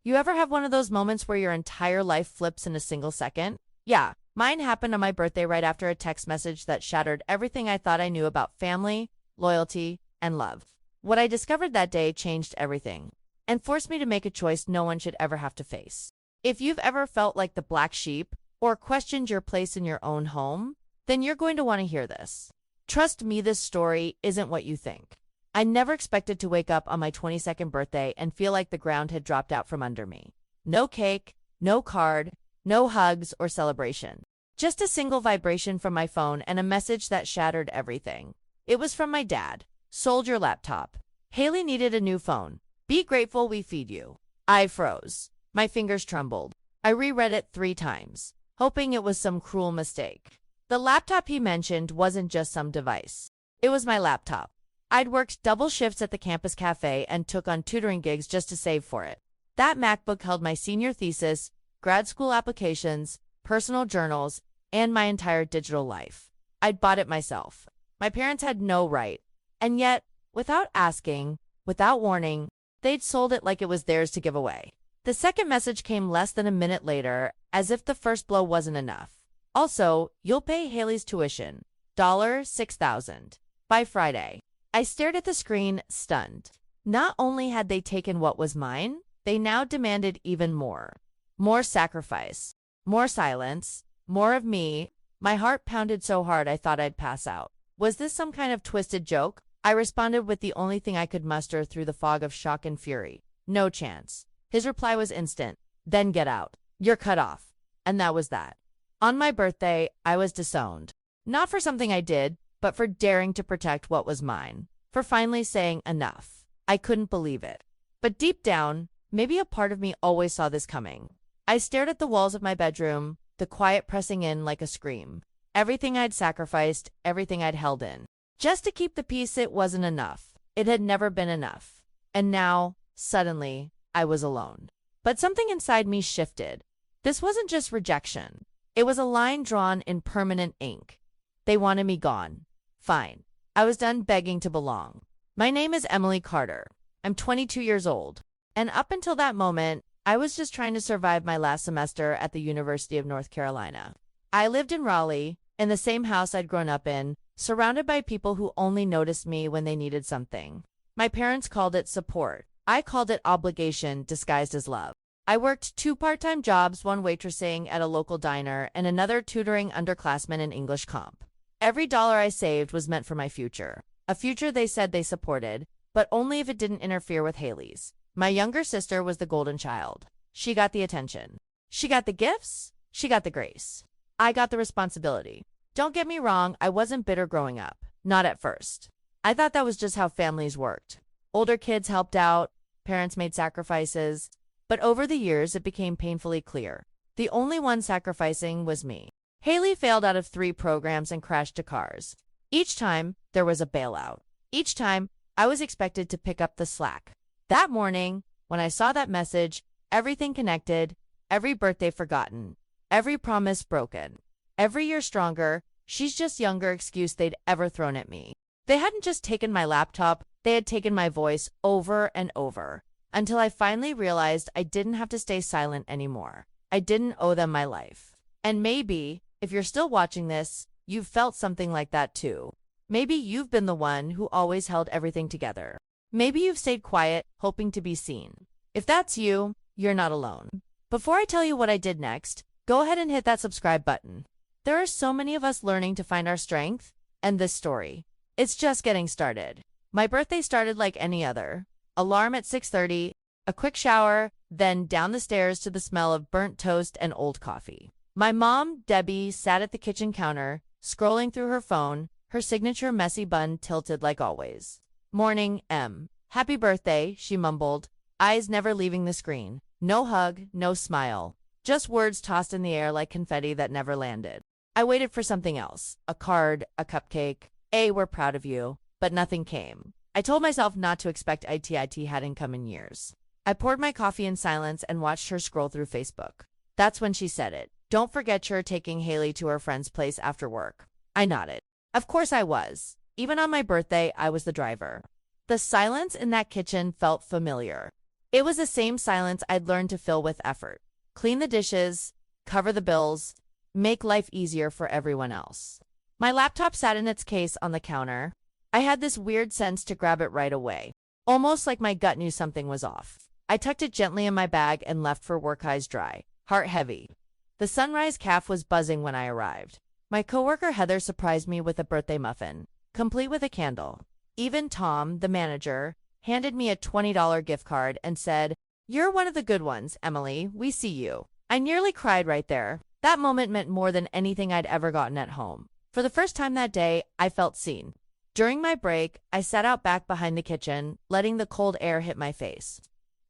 You ever have one of those moments where your entire life flips in a single second? Yeah, mine happened on my birthday right after a text message that shattered everything I thought I knew about family, loyalty, and love. What I discovered that day changed everything and forced me to make a choice no one should ever have to face. If you've ever felt like the black sheep or questioned your place in your own home, then you're going to want to hear this. Trust me, this story isn't what you think. I never expected to wake up on my 22nd birthday and feel like the ground had dropped out from under me. No cake, no card, no hugs or celebration. Just a single vibration from my phone and a message that shattered everything. It was from my dad. Sold your laptop. Haley needed a new phone. Be grateful we feed you. I froze. My fingers trembled. I reread it 3 times, hoping it was some cruel mistake. The laptop he mentioned wasn't just some device. It was my laptop. I'd worked double shifts at the campus cafe and took on tutoring gigs just to save for it. That MacBook held my senior thesis, grad school applications, personal journals, and my entire digital life. I'd bought it myself. My parents had no right. And yet, without asking, without warning, they'd sold it like it was theirs to give away. The second message came less than a minute later, as if the first blow wasn't enough. Also, you'll pay Haley's tuition, $6,000, by Friday. I stared at the screen, stunned. Not only had they taken what was mine, they now demanded even more. More sacrifice, more silence, more of me. My heart pounded so hard I thought I'd pass out. Was this some kind of twisted joke? I responded with the only thing I could muster through the fog of shock and fury. No chance. His reply was instant. Then get out. You're cut off. And that was that. On my birthday, I was disowned. Not for something I did, but for daring to protect what was mine. For finally saying enough. I couldn't believe it. But deep down, maybe a part of me always saw this coming. I stared at the walls of my bedroom, the quiet pressing in like a scream. Everything I'd sacrificed, everything I'd held in. Just to keep the peace, it wasn't enough. It had never been enough. And now, suddenly, I was alone. But something inside me shifted. This wasn't just rejection. It was a line drawn in permanent ink. They wanted me gone. Fine. I was done begging to belong. My name is Emily Carter. I'm 22 years old. And up until that moment, I was just trying to survive my last semester at the University of North Carolina. I lived in Raleigh, in the same house I'd grown up in, surrounded by people who only noticed me when they needed something. My parents called it support. I called it obligation disguised as love. I worked 2 part-time jobs, one waitressing at a local diner and another tutoring underclassmen in English comp. Every dollar I saved was meant for my future. A future they said they supported, but only if it didn't interfere with Haley's. My younger sister was the golden child. She got the attention. She got the gifts. She got the grace. I got the responsibility. Don't get me wrong, I wasn't bitter growing up. Not at first. I thought that was just how families worked. Older kids helped out, parents made sacrifices. But over the years, it became painfully clear. The only one sacrificing was me. Haley failed out of 3 programs and crashed to cars. Each time, there was a bailout. Each time, I was expected to pick up the slack. That morning, when I saw that message, everything connected, every birthday forgotten, every promise broken, every year stronger, she's just younger excuse they'd ever thrown at me. They hadn't just taken my laptop, they had taken my voice over and over. Until I finally realized I didn't have to stay silent anymore. I didn't owe them my life. And maybe, if you're still watching this, you've felt something like that too. Maybe you've been the one who always held everything together. Maybe you've stayed quiet, hoping to be seen. If that's you, you're not alone. Before I tell you what I did next, go ahead and hit that subscribe button. There are so many of us learning to find our strength, and this story, it's just getting started. My birthday started like any other. Alarm at 6:30, a quick shower, then down the stairs to the smell of burnt toast and old coffee. My mom, Debbie, sat at the kitchen counter, scrolling through her phone, her signature messy bun tilted like always. Morning, Em. Happy birthday, she mumbled, eyes never leaving the screen. No hug, no smile. Just words tossed in the air like confetti that never landed. I waited for something else. A card, a cupcake. We're proud of you. But nothing came. I told myself not to expect IT hadn't come in years. I poured my coffee in silence and watched her scroll through Facebook. That's when she said it. Don't forget you're taking Haley to her friend's place after work. I nodded. Of course I was. Even on my birthday, I was the driver. The silence in that kitchen felt familiar. It was the same silence I'd learned to fill with effort. Clean the dishes, cover the bills, make life easier for everyone else. My laptop sat in its case on the counter. I had this weird sense to grab it right away, almost like my gut knew something was off. I tucked it gently in my bag and left for work, eyes dry, heart heavy. The sunrise cafe was buzzing when I arrived. My coworker Heather surprised me with a birthday muffin, complete with a candle. Even Tom, the manager, handed me a $20 gift card and said, "You're one of the good ones, Emily. We see you." I nearly cried right there. That moment meant more than anything I'd ever gotten at home. For the first time that day, I felt seen. During my break, I sat out back behind the kitchen, letting the cold air hit my face.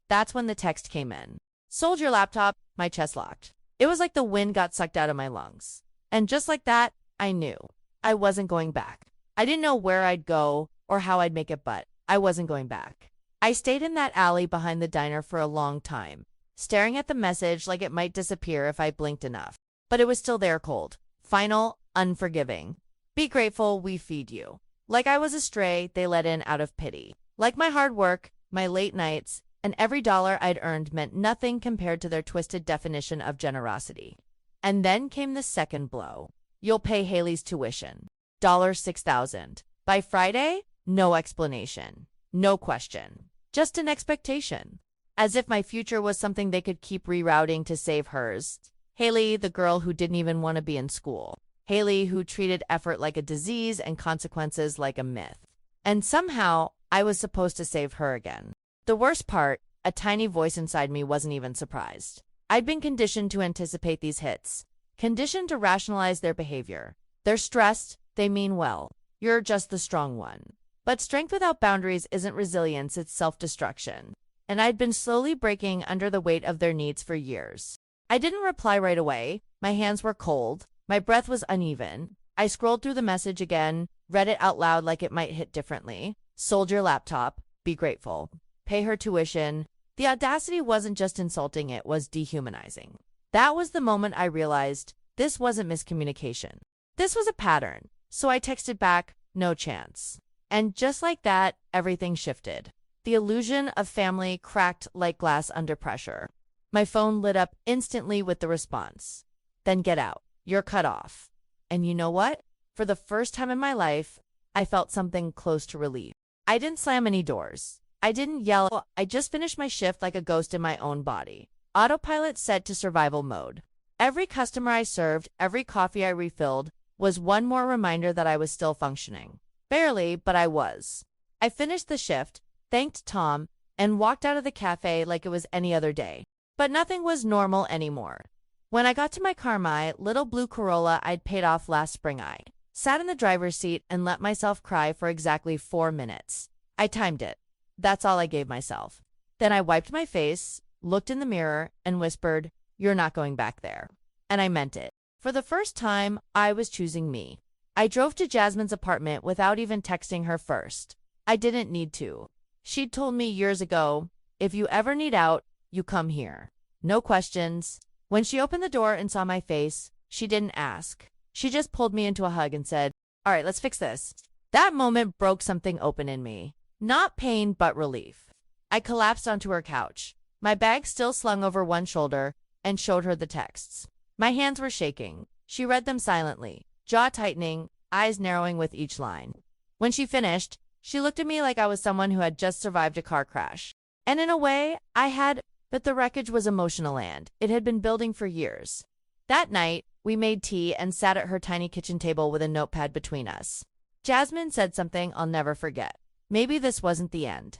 That's when the text came in. "Sold your laptop." My chest locked. It was like the wind got sucked out of my lungs. And just like that, I knew. I wasn't going back. I didn't know where I'd go or how I'd make it, but I wasn't going back. I stayed in that alley behind the diner for a long time, staring at the message like it might disappear if I blinked enough. But it was still there, cold, final, unforgiving. "Be grateful we feed you." Like I was a stray they let in out of pity. Like my hard work, my late nights, and every dollar I'd earned meant nothing compared to their twisted definition of generosity. And then came the second blow. "You'll pay Haley's tuition. $6,000. By Friday?" No explanation. No question. Just an expectation. As if my future was something they could keep rerouting to save hers. Haley, the girl who didn't even want to be in school. Haley, who treated effort like a disease and consequences like a myth. And somehow, I was supposed to save her again. The worst part, a tiny voice inside me wasn't even surprised. I'd been conditioned to anticipate these hits, conditioned to rationalize their behavior. "They're stressed, they mean well. You're just the strong one." But strength without boundaries isn't resilience, it's self-destruction. And I'd been slowly breaking under the weight of their needs for years. I didn't reply right away. My hands were cold. My breath was uneven. I scrolled through the message again, read it out loud like it might hit differently. "Sold your laptop. Be grateful. Pay her tuition." The audacity wasn't just insulting, it was dehumanizing. That was the moment I realized this wasn't miscommunication. This was a pattern. So I texted back, "No chance." And just like that, everything shifted. The illusion of family cracked like glass under pressure. My phone lit up instantly with the response. "Then get out. You're cut off." And you know what? For the first time in my life, I felt something close to relief. I didn't slam any doors. I didn't yell. I just finished my shift like a ghost in my own body. Autopilot set to survival mode. Every customer I served, every coffee I refilled, was one more reminder that I was still functioning. Barely, but I was. I finished the shift, thanked Tom, and walked out of the cafe like it was any other day. But nothing was normal anymore. When I got to my car, my little blue Corolla I'd paid off last spring, I sat in the driver's seat and let myself cry for exactly 4 minutes. I timed it. That's all I gave myself. Then I wiped my face, looked in the mirror, and whispered, "You're not going back there." And I meant it. For the first time, I was choosing me. I drove to Jasmine's apartment without even texting her first. I didn't need to. She'd told me years ago, "If you ever need out, you come here." No questions. When she opened the door and saw my face, she didn't ask. She just pulled me into a hug and said, "All right, let's fix this." That moment broke something open in me. Not pain, but relief. I collapsed onto her couch, my bag still slung over one shoulder, and showed her the texts. My hands were shaking. She read them silently, jaw tightening, eyes narrowing with each line. When she finished, she looked at me like I was someone who had just survived a car crash. And in a way, I had, but the wreckage was emotional and it had been building for years. That night, we made tea and sat at her tiny kitchen table with a notepad between us. Jasmine said something I'll never forget. "Maybe this wasn't the end.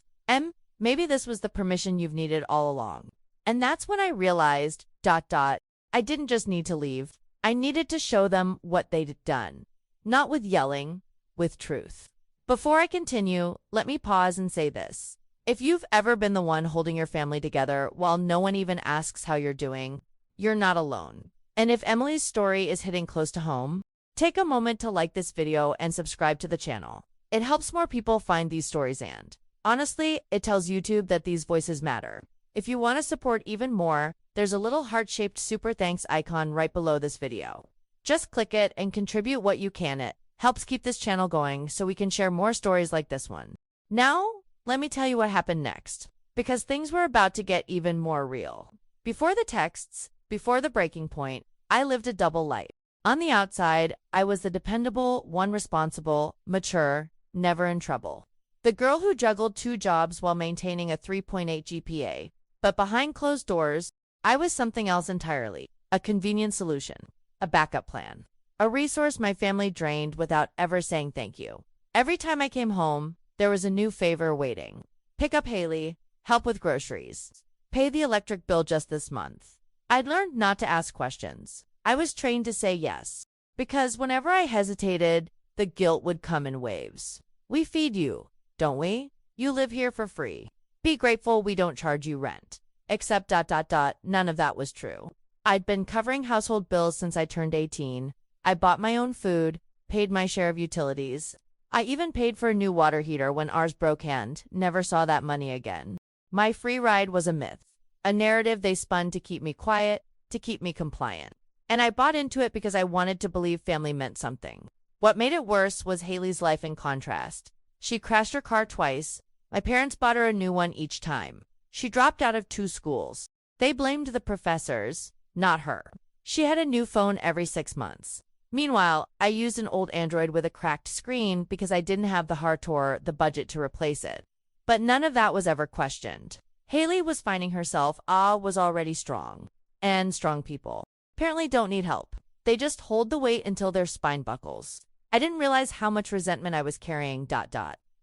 Maybe this was the permission you've needed all along." And that's when I realized, I didn't just need to leave. I needed to show them what they'd done. Not with yelling, with truth. Before I continue, let me pause and say this. If you've ever been the one holding your family together while no one even asks how you're doing, you're not alone. And if Emily's story is hitting close to home, take a moment to like this video and subscribe to the channel. It helps more people find these stories and, honestly, it tells YouTube that these voices matter. If you want to support even more, there's a little heart-shaped super thanks icon right below this video. Just click it and contribute what you can. It helps keep this channel going so we can share more stories like this one. Now, let me tell you what happened next. because things were about to get even more real. Before the texts, before the breaking point, I lived a double life. On the outside, I was the dependable, one responsible, mature, never in trouble. The girl who juggled 2 jobs while maintaining a 3.8 GPA. But behind closed doors, I was something else entirely. A convenient solution. A backup plan. A resource my family drained without ever saying thank you. Every time I came home, there was a new favor waiting. Pick up Haley, help with groceries, pay the electric bill just this month. I'd learned not to ask questions. I was trained to say yes, because whenever I hesitated, the guilt would come in waves. We feed you, don't we? You live here for free. Be grateful we don't charge you rent. Except ... none of that was true. I'd been covering household bills since I turned 18. I bought my own food, paid my share of utilities. I even paid for a new water heater when ours broke and never saw that money again. My free ride was a myth, a narrative they spun to keep me quiet, to keep me compliant. And I bought into it because I wanted to believe family meant something. What made it worse was Haley's life in contrast. She crashed her car twice. My parents bought her a new one each time. She dropped out of 2 schools. They blamed the professors, not her. She had a new phone every 6 months. Meanwhile, I used an old Android with a cracked screen because I didn't have the heart or the budget to replace it. But none of that was ever questioned. Haley was finding herself, was already strong. And strong people apparently don't need help. They just hold the weight until their spine buckles. I didn't realize how much resentment I was carrying,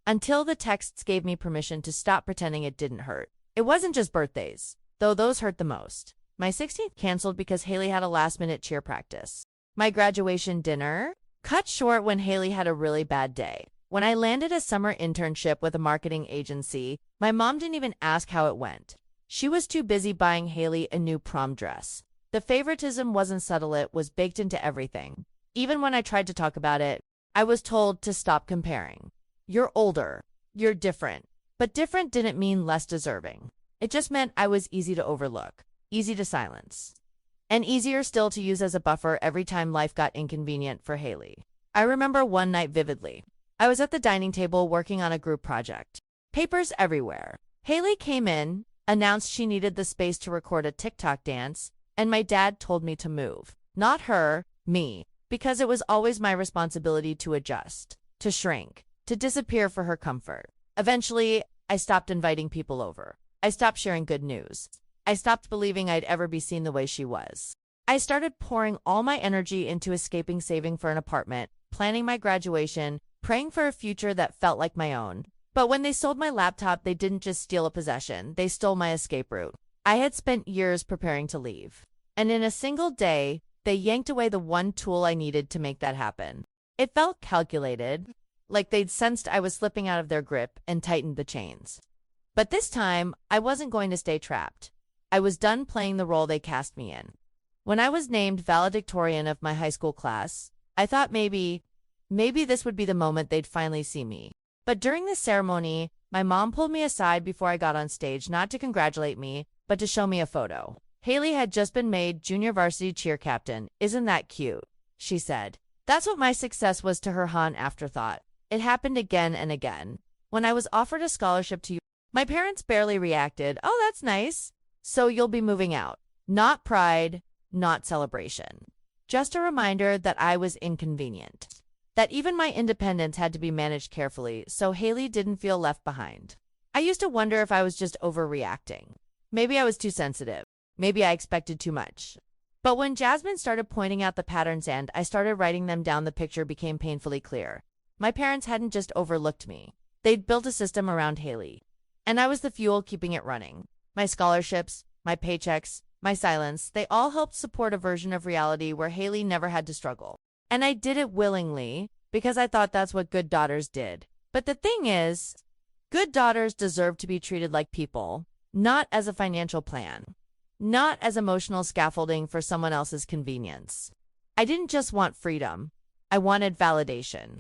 until the texts gave me permission to stop pretending it didn't hurt. It wasn't just birthdays, though those hurt the most. My 16th canceled because Haley had a last-minute cheer practice. My graduation dinner cut short when Haley had a really bad day. When I landed a summer internship with a marketing agency, my mom didn't even ask how it went. She was too busy buying Haley a new prom dress. The favoritism wasn't subtle, it was baked into everything. Even when I tried to talk about it, I was told to stop comparing. You're older. You're different. But different didn't mean less deserving. It just meant I was easy to overlook, easy to silence, and easier still to use as a buffer every time life got inconvenient for Haley. I remember one night vividly. I was at the dining table working on a group project. Papers everywhere. Haley came in, announced she needed the space to record a TikTok dance, and my dad told me to move. Not her, me, because it was always my responsibility to adjust, to shrink, to disappear for her comfort. Eventually, I stopped inviting people over. I stopped sharing good news. I stopped believing I'd ever be seen the way she was. I started pouring all my energy into escaping saving for an apartment, planning my graduation, praying for a future that felt like my own. But when they sold my laptop, they didn't just steal a possession, they stole my escape route. I had spent years preparing to leave. And in a single day, they yanked away the one tool I needed to make that happen. It felt calculated, like they'd sensed I was slipping out of their grip and tightened the chains. But this time, I wasn't going to stay trapped. I was done playing the role they cast me in. When I was named valedictorian of my high school class, I thought maybe this would be the moment they'd finally see me. But during the ceremony, my mom pulled me aside before I got on stage, not to congratulate me, but to show me a photo. Haley had just been made junior varsity cheer captain. Isn't that cute? She said. That's what my success was to her, an afterthought. It happened again and again. When I was offered a scholarship to my parents barely reacted. Oh, that's nice. So you'll be moving out. Not pride, not celebration. Just a reminder that I was inconvenient. That even my independence had to be managed carefully, so Haley didn't feel left behind. I used to wonder if I was just overreacting. Maybe I was too sensitive. Maybe I expected too much. But when Jasmine started pointing out the patterns and I started writing them down, the picture became painfully clear. My parents hadn't just overlooked me. They'd built a system around Haley. And I was the fuel keeping it running. My scholarships, my paychecks, my silence, they all helped support a version of reality where Haley never had to struggle. And I did it willingly because I thought that's what good daughters did. But the thing is, good daughters deserve to be treated like people, not as a financial plan, not as emotional scaffolding for someone else's convenience. I didn't just want freedom. I wanted validation.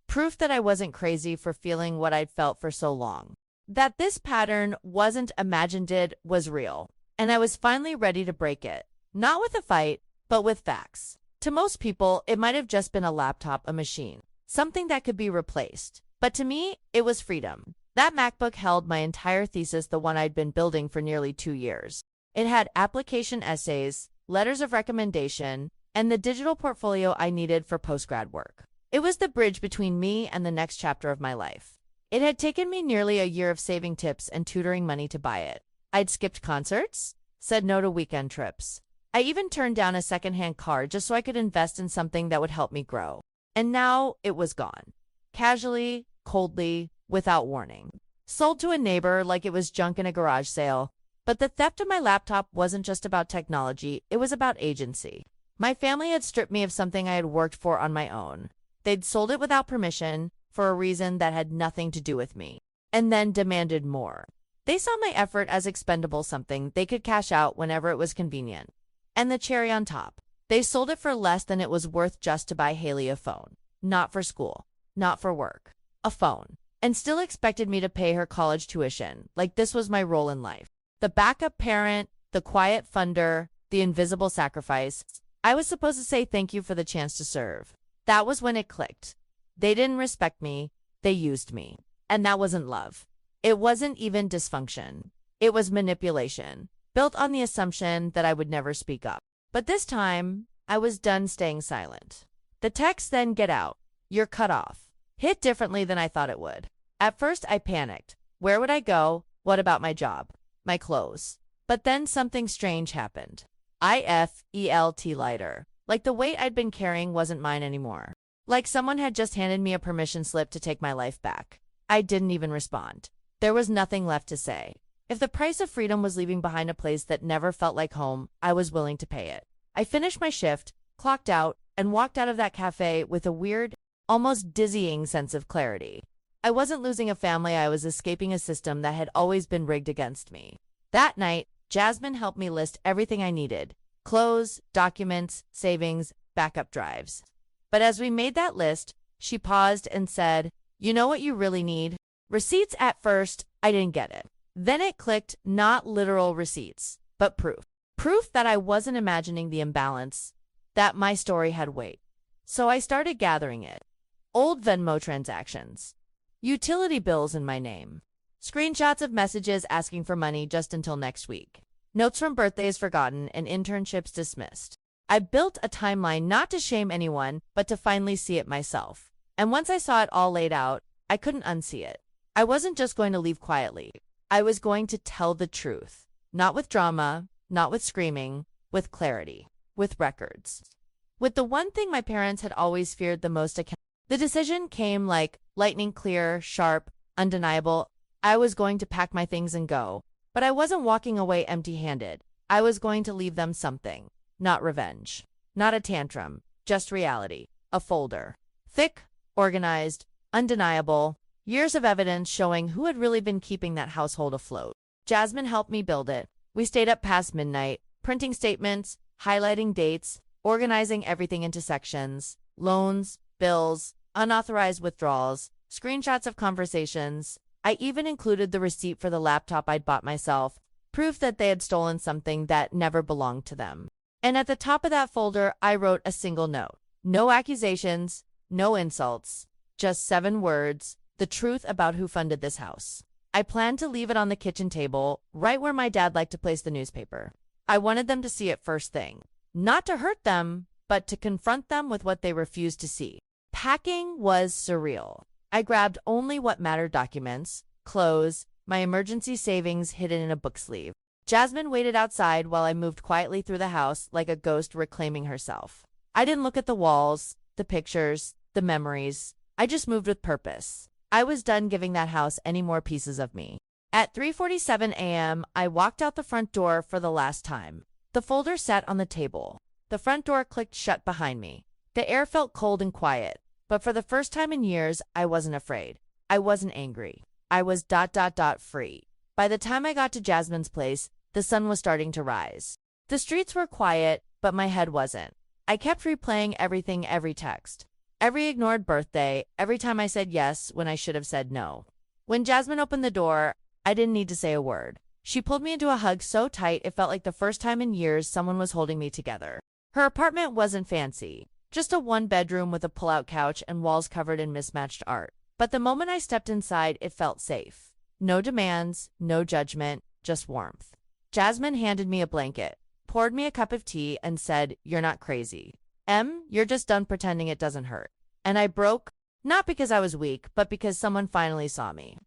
Proof that I wasn't crazy for feeling what I'd felt for so long. That this pattern wasn't imagined, it was real. And I was finally ready to break it. Not with a fight, but with facts. To most people, it might have just been a laptop, a machine, something that could be replaced. But to me, it was freedom. That MacBook held my entire thesis, the one I'd been building for nearly 2 years. It had application essays, letters of recommendation, and the digital portfolio I needed for postgrad work. It was the bridge between me and the next chapter of my life. It had taken me nearly a year of saving tips and tutoring money to buy it. I'd skipped concerts, said no to weekend trips. I even turned down a secondhand car just so I could invest in something that would help me grow. And now it was gone. Casually, coldly, without warning. Sold to a neighbor like it was junk in a garage sale. But the theft of my laptop wasn't just about technology, it was about agency. My family had stripped me of something I had worked for on my own. They'd sold it without permission, for a reason that had nothing to do with me, and then demanded more. They saw my effort as expendable, something they could cash out whenever it was convenient. And the cherry on top, they sold it for less than it was worth just to buy Haley a phone. Not for school, not for work. A phone. And still expected me to pay her college tuition, like this was my role in life. The backup parent, the quiet funder, the invisible sacrifice. I was supposed to say thank you for the chance to serve. That was when it clicked. They didn't respect me, they used me. And that wasn't love. It wasn't even dysfunction. It was manipulation, built on the assumption that I would never speak up. But this time, I was done staying silent. The text then get out. You're cut off. Hit differently than I thought it would. At first, I panicked. Where would I go? What about my job? My clothes? But then something strange happened. I felt lighter. Like the weight I'd been carrying wasn't mine anymore. Like someone had just handed me a permission slip to take my life back. I didn't even respond. There was nothing left to say. If the price of freedom was leaving behind a place that never felt like home, I was willing to pay it. I finished my shift, clocked out, and walked out of that cafe with a weird, almost dizzying sense of clarity. I wasn't losing a family, I was escaping a system that had always been rigged against me. That night, Jasmine helped me list everything I needed. Clothes, documents, savings, backup drives. But as we made that list, she paused and said, "You know what you really need? Receipts." At first, I didn't get it. Then it clicked, not literal receipts, but proof. Proof that I wasn't imagining the imbalance, that my story had weight. So I started gathering it. Old Venmo transactions. Utility bills in my name. Screenshots of messages asking for money just until next week. Notes from birthdays forgotten and internships dismissed. I built a timeline not to shame anyone, but to finally see it myself. And once I saw it all laid out, I couldn't unsee it. I wasn't just going to leave quietly. I was going to tell the truth. Not with drama, not with screaming, with clarity, with records. With the one thing my parents had always feared the most. The decision came like lightning clear, sharp, undeniable. I was going to pack my things and go. But I wasn't walking away empty-handed. I was going to leave them something. Not revenge. Not a tantrum. Just reality. A folder. Thick, organized, undeniable. Years of evidence showing who had really been keeping that household afloat. Jasmine helped me build it. We stayed up past midnight, printing statements, highlighting dates, organizing everything into sections. Loans, bills, unauthorized withdrawals, screenshots of conversations. I even included the receipt for the laptop I'd bought myself, proof that they had stolen something that never belonged to them. And at the top of that folder, I wrote a single note. No accusations, no insults, just 7 words, the truth about who funded this house. I planned to leave it on the kitchen table, right where my dad liked to place the newspaper. I wanted them to see it first thing. Not to hurt them, but to confront them with what they refused to see. Packing was surreal. I grabbed only what mattered: documents, clothes, my emergency savings hidden in a book sleeve. Jasmine waited outside while I moved quietly through the house like a ghost reclaiming herself. I didn't look at the walls, the pictures, the memories. I just moved with purpose. I was done giving that house any more pieces of me. At 3:47 a.m., I walked out the front door for the last time. The folder sat on the table. The front door clicked shut behind me. The air felt cold and quiet, but for the first time in years, I wasn't afraid. I wasn't angry. I was free. By the time I got to Jasmine's place, the sun was starting to rise. The streets were quiet, but my head wasn't. I kept replaying everything, every text, every ignored birthday, every time I said yes when I should have said no. When Jasmine opened the door, I didn't need to say a word. She pulled me into a hug so tight it felt like the first time in years someone was holding me together. Her apartment wasn't fancy, just a 1-bedroom with a pull-out couch and walls covered in mismatched art. But the moment I stepped inside, it felt safe. No demands, no judgment, just warmth. Jasmine handed me a blanket, poured me a cup of tea, and said, "You're not crazy. You're just done pretending it doesn't hurt." And I broke, not because I was weak, but because someone finally saw me.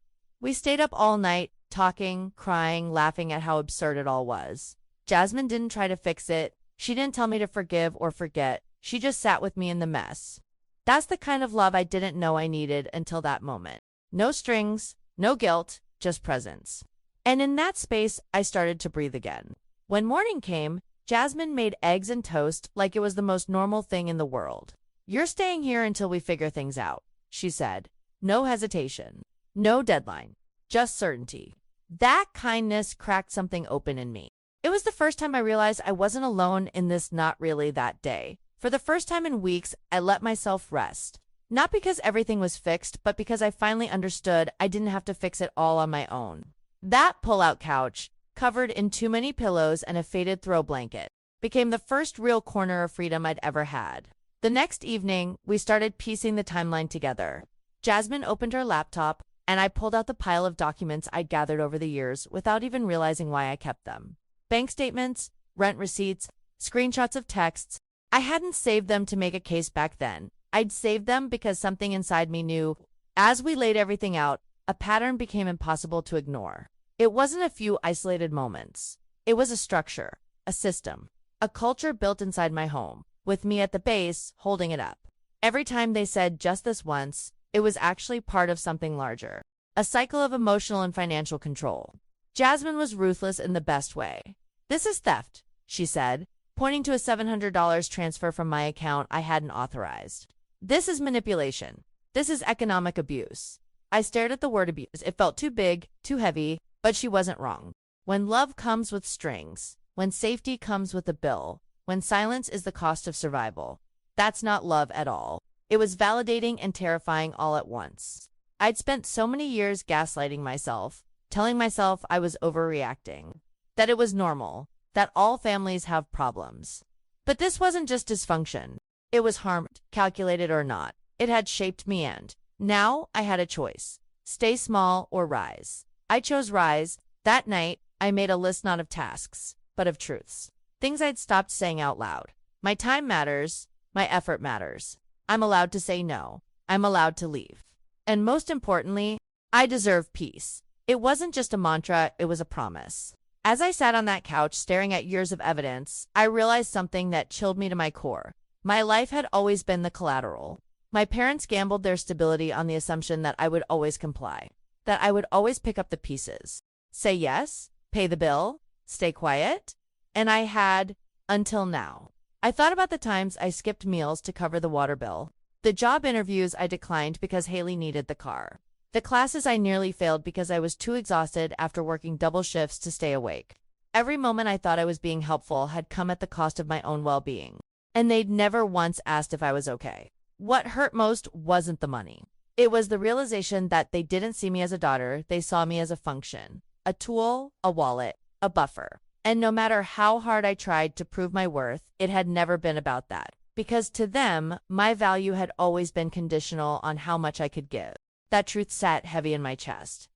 We stayed up all night, talking, crying, laughing at how absurd it all was. Jasmine didn't try to fix it. She didn't tell me to forgive or forget. She just sat with me in the mess. That's the kind of love I didn't know I needed until that moment. No strings, no guilt, just presence. And in that space, I started to breathe again. When morning came, Jasmine made eggs and toast like it was the most normal thing in the world. "You're staying here until we figure things out," she said. No hesitation. No deadline. Just certainty. That kindness cracked something open in me. It was the first time I realized I wasn't alone in this not really that day. For the first time in weeks, I let myself rest. Not because everything was fixed, but because I finally understood I didn't have to fix it all on my own. That pull-out couch, covered in too many pillows and a faded throw blanket, became the first real corner of freedom I'd ever had. The next evening, we started piecing the timeline together. Jasmine opened her laptop, and I pulled out the pile of documents I'd gathered over the years without even realizing why I kept them. Bank statements, rent receipts, screenshots of texts. I hadn't saved them to make a case back then. I'd saved them because something inside me knew. As we laid everything out, a pattern became impossible to ignore. It wasn't a few isolated moments. It was a structure, a system, a culture built inside my home, with me at the base, holding it up. Every time they said just this once, it was actually part of something larger. A cycle of emotional and financial control. Jasmine was ruthless in the best way. "This is theft," she said, pointing to a $700 transfer from my account I hadn't authorized. "This is manipulation. This is economic abuse." I stared at the word abuse. It felt too big, too heavy, but she wasn't wrong. When love comes with strings, when safety comes with a bill, when silence is the cost of survival, that's not love at all. It was validating and terrifying all at once. I'd spent so many years gaslighting myself, telling myself I was overreacting, that it was normal, that all families have problems. But this wasn't just dysfunction. It was harm, calculated or not. It had shaped me, and now I had a choice: stay small or rise. I chose rise. That night, I made a list not of tasks, but of truths. Things I'd stopped saying out loud. My time matters. My effort matters. I'm allowed to say no. I'm allowed to leave. And most importantly, I deserve peace. It wasn't just a mantra, it was a promise. As I sat on that couch staring at years of evidence, I realized something that chilled me to my core. My life had always been the collateral. My parents gambled their stability on the assumption that I would always comply, that I would always pick up the pieces, say yes, pay the bill, stay quiet. And I had, until now. I thought about the times I skipped meals to cover the water bill, the job interviews I declined because Haley needed the car, the classes I nearly failed because I was too exhausted after working double shifts to stay awake. Every moment I thought I was being helpful had come at the cost of my own well-being, and they'd never once asked if I was okay. What hurt most wasn't the money. It was the realization that they didn't see me as a daughter, they saw me as a function, a tool, a wallet, a buffer. And no matter how hard I tried to prove my worth, it had never been about that. Because to them, my value had always been conditional on how much I could give. That truth sat heavy in my chest.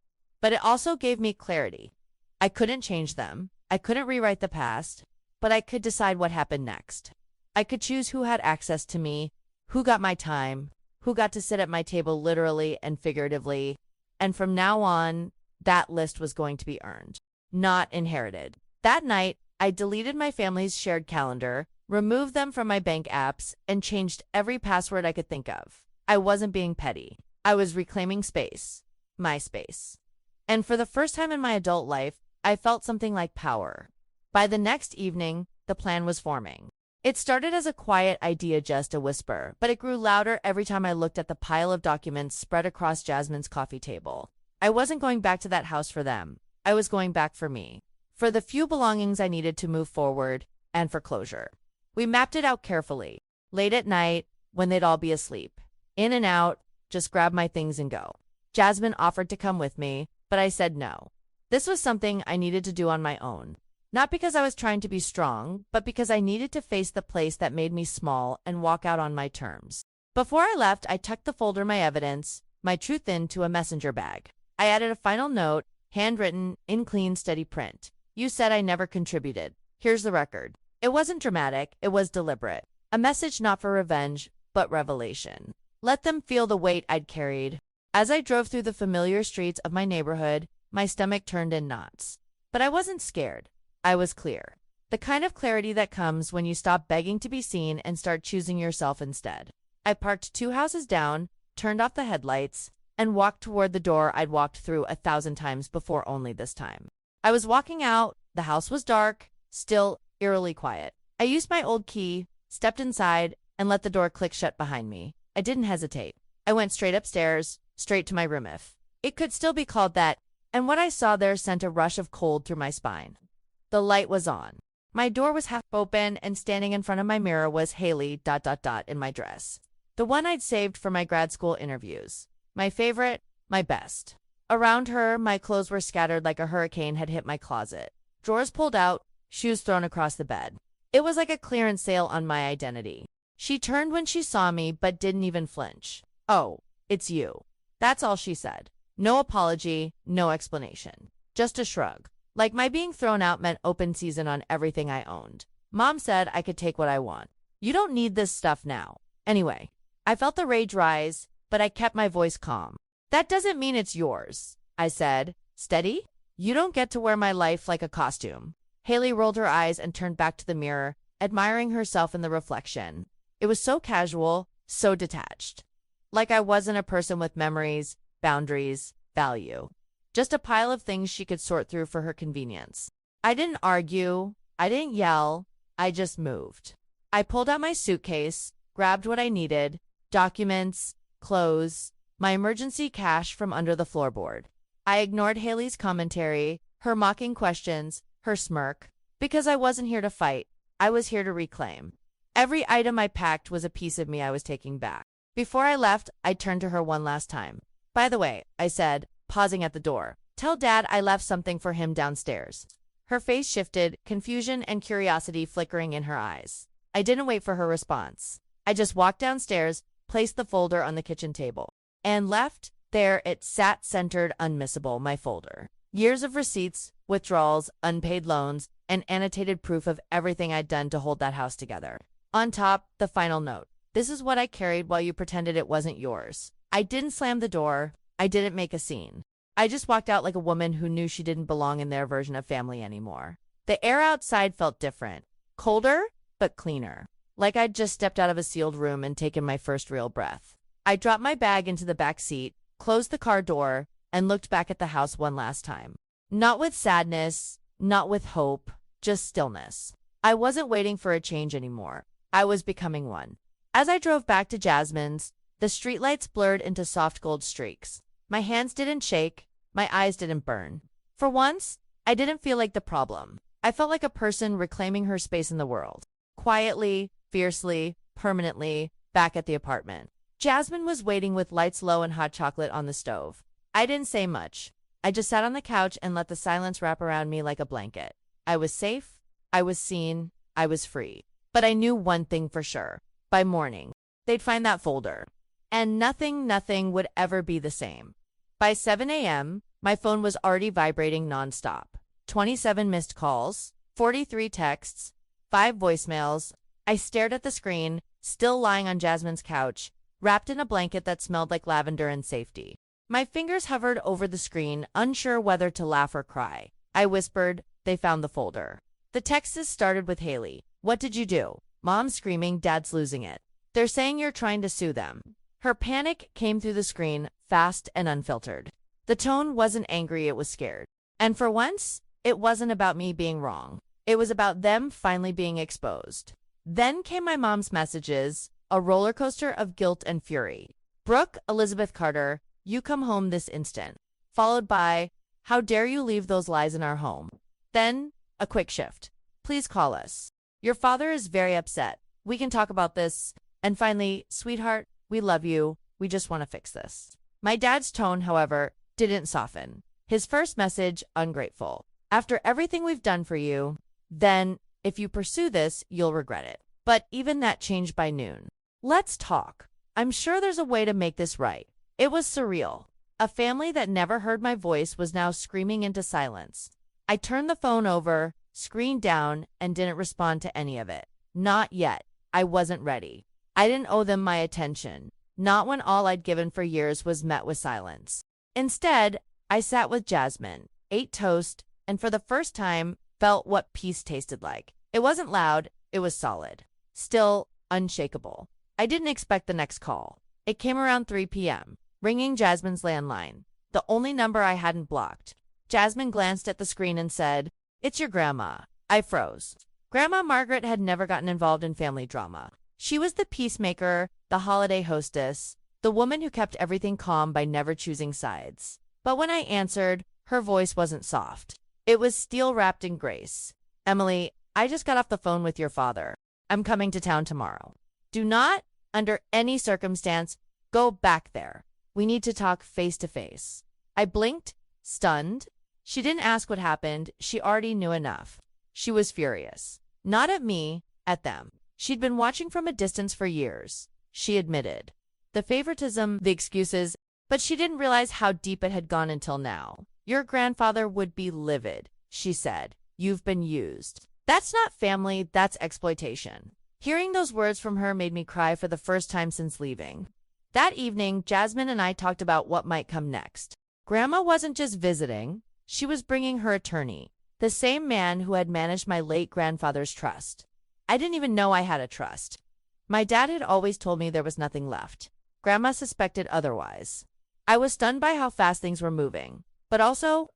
But it also gave me clarity. I couldn't change them. I couldn't rewrite the past. But I could decide what happened next. I could choose who had access to me, who got my time, who got to sit at my table literally and figuratively. And from now on, that list was going to be earned, not inherited. That night, I deleted my family's shared calendar, removed them from my bank apps, and changed every password I could think of. I wasn't being petty. I was reclaiming space, my space. And for the first time in my adult life, I felt something like power. By the next evening, the plan was forming. It started as a quiet idea, just a whisper, but it grew louder every time I looked at the pile of documents spread across Jasmine's coffee table. I wasn't going back to that house for them. I was going back for me, for the few belongings I needed to move forward, and for closure. We mapped it out carefully. Late at night, when they'd all be asleep. In and out, just grab my things and go. Jasmine offered to come with me, but I said no. This was something I needed to do on my own. Not because I was trying to be strong, but because I needed to face the place that made me small and walk out on my terms. Before I left, I tucked the folder my evidence, my truth into a messenger bag. I added a final note, handwritten, in clean, steady print. You said I never contributed. Here's the record. It wasn't dramatic, it was deliberate. A message not for revenge, but revelation. Let them feel the weight I'd carried. As I drove through the familiar streets of my neighborhood, my stomach turned in knots. But I wasn't scared. I was clear. The kind of clarity that comes when you stop begging to be seen and start choosing yourself instead. I parked 2 houses down, turned off the headlights, and walked toward the door I'd walked through 1,000 times before, only this time. I was walking out, the house was dark, still eerily quiet. I used my old key, stepped inside, and let the door click shut behind me. I didn't hesitate. I went straight upstairs, straight to my room, if it could still be called that, and what I saw there sent a rush of cold through my spine. The light was on. My door was half open, and standing in front of my mirror was Haley ... in my dress. The one I'd saved for my grad school interviews. My favorite, my best. Around her, my clothes were scattered like a hurricane had hit my closet. Drawers pulled out, shoes thrown across the bed. It was like a clearance sale on my identity. She turned when she saw me, but didn't even flinch. "Oh, it's you." That's all she said. No apology, no explanation. Just a shrug. Like my being thrown out meant open season on everything I owned. Mom said I could take what I want. You don't need this stuff now. Anyway, I felt the rage rise, but I kept my voice calm. That doesn't mean it's yours, I said. Steady? You don't get to wear my life like a costume. Haley rolled her eyes and turned back to the mirror, admiring herself in the reflection. It was so casual, so detached. Like I wasn't a person with memories, boundaries, value. Just a pile of things she could sort through for her convenience. I didn't argue. I didn't yell. I just moved. I pulled out my suitcase, grabbed what I needed, documents, clothes, my emergency cash from under the floorboard. I ignored Haley's commentary, her mocking questions, her smirk. Because I wasn't here to fight. I was here to reclaim. Every item I packed was a piece of me I was taking back. Before I left, I turned to her one last time. By the way, I said, pausing at the door, tell Dad I left something for him downstairs. Her face shifted, confusion and curiosity flickering in her eyes. I didn't wait for her response. I just walked downstairs, placed the folder on the kitchen table, and left. There it sat, centered, unmissable, my folder. Years of receipts, withdrawals, unpaid loans, and annotated proof of everything I'd done to hold that house together. On top, the final note. This is what I carried while you pretended it wasn't yours. I didn't slam the door. I didn't make a scene. I just walked out like a woman who knew she didn't belong in their version of family anymore. The air outside felt different. Colder, but cleaner. Like I'd just stepped out of a sealed room and taken my first real breath. I dropped my bag into the back seat, closed the car door, and looked back at the house one last time. Not with sadness, not with hope, just stillness. I wasn't waiting for a change anymore. I was becoming one. As I drove back to Jasmine's, the streetlights blurred into soft gold streaks. My hands didn't shake, my eyes didn't burn. For once, I didn't feel like the problem. I felt like a person reclaiming her space in the world. Quietly, fiercely, permanently, back at the apartment. Jasmine was waiting with lights low and hot chocolate on the stove. I didn't say much. I just sat on the couch and let the silence wrap around me like a blanket. I was safe, I was seen, I was free. But I knew one thing for sure. By morning, they'd find that folder. And nothing would ever be the same. By 7 a.m., my phone was already vibrating nonstop. 27 missed calls, 43 texts, 5 voicemails. I stared at the screen, still lying on Jasmine's couch, wrapped in a blanket that smelled like lavender and safety. My fingers hovered over the screen, unsure whether to laugh or cry. I whispered, they found the folder. The texts started with Haley. What did you do? Mom screaming, Dad's losing it. They're saying you're trying to sue them. Her panic came through the screen, fast and unfiltered. The tone wasn't angry, it was scared. And for once, it wasn't about me being wrong. It was about them finally being exposed. Then came my mom's messages, a roller coaster of guilt and fury. Brooke, Elizabeth Carter, you come home this instant. Followed by, how dare you leave those lies in our home. Then, a quick shift. Please call us. Your father is very upset. We can talk about this. And finally, sweetheart, we love you. We just want to fix this. My dad's tone, however, didn't soften. His first message, ungrateful. After everything we've done for you, then, if you pursue this, you'll regret it. But even that changed by noon. Let's talk. I'm sure there's a way to make this right. It was surreal. A family that never heard my voice was now screaming into silence. I turned the phone over, screen down, and didn't respond to any of it. Not yet. I wasn't ready. I didn't owe them my attention. Not when all I'd given for years was met with silence. Instead, I sat with Jasmine, ate toast, and for the first time, felt what peace tasted like. It wasn't loud, it was solid. Still, unshakable. I didn't expect the next call. It came around 3 p.m., ringing Jasmine's landline, the only number I hadn't blocked. Jasmine glanced at the screen and said, "It's your grandma." I froze. Grandma Margaret had never gotten involved in family drama. She was the peacemaker, the holiday hostess, the woman who kept everything calm by never choosing sides. But when I answered, her voice wasn't soft. It was steel-wrapped in grace. "Emily, I just got off the phone with your father. I'm coming to town tomorrow. Do not, under any circumstance, go back there. We need to talk face to face." I blinked, stunned. She didn't ask what happened. She already knew enough. She was furious. Not at me, at them. She'd been watching from a distance for years. She admitted. The favoritism, the excuses, but she didn't realize how deep it had gone until now. "Your grandfather would be livid," she said. "You've been used." That's not family, that's exploitation. Hearing those words from her made me cry for the first time since leaving. That evening, Jasmine and I talked about what might come next. Grandma wasn't just visiting, she was bringing her attorney, the same man who had managed my late grandfather's trust. I didn't even know I had a trust. My dad had always told me there was nothing left. Grandma suspected otherwise. I was stunned by how fast things were moving, but also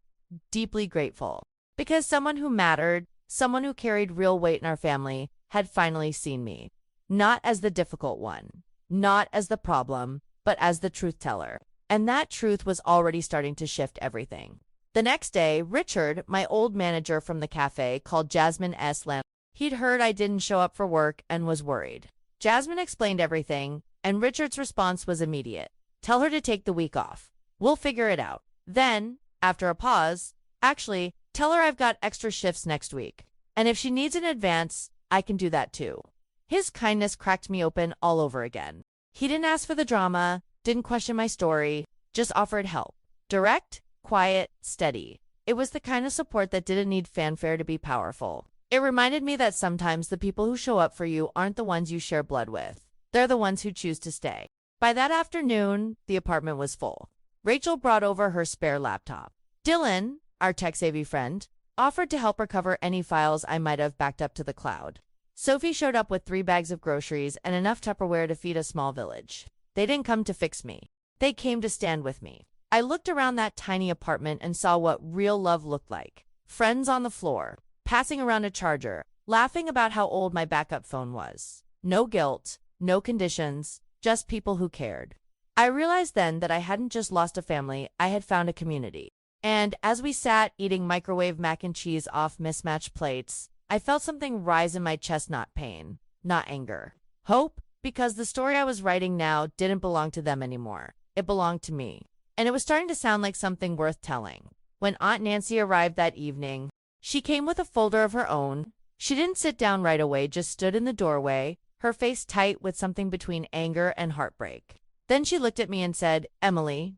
deeply grateful, because someone who mattered, someone who carried real weight in our family, had finally seen me. Not as the difficult one, not as the problem, but as the truth teller. And that truth was already starting to shift everything. The next day, Richard, my old manager from the cafe, called Jasmine Lamb. He'd heard I didn't show up for work and was worried. Jasmine explained everything, and Richard's response was immediate. "Tell her to take the week off. We'll figure it out." Then, after a pause, "Actually, tell her I've got extra shifts next week. And if she needs an advance, I can do that too." His kindness cracked me open all over again. He didn't ask for the drama, didn't question my story, just offered help. Direct, quiet, steady. It was the kind of support that didn't need fanfare to be powerful. It reminded me that sometimes the people who show up for you aren't the ones you share blood with. They're the ones who choose to stay. By that afternoon, the apartment was full. Rachel brought over her spare laptop. Dylan, our tech-savvy friend, offered to help her cover any files I might have backed up to the cloud. Sophie showed up with 3 bags of groceries and enough Tupperware to feed a small village. They didn't come to fix me. They came to stand with me. I looked around that tiny apartment and saw what real love looked like. Friends on the floor, passing around a charger, laughing about how old my backup phone was. No guilt, no conditions, just people who cared. I realized then that I hadn't just lost a family, I had found a community. And as we sat eating microwave mac and cheese off mismatched plates, I felt something rise in my chest, not pain, not anger. Hope, because the story I was writing now didn't belong to them anymore. It belonged to me. And it was starting to sound like something worth telling. When Aunt Nancy arrived that evening, she came with a folder of her own. She didn't sit down right away, just stood in the doorway, her face tight with something between anger and heartbreak. Then she looked at me and said, "Emily, ...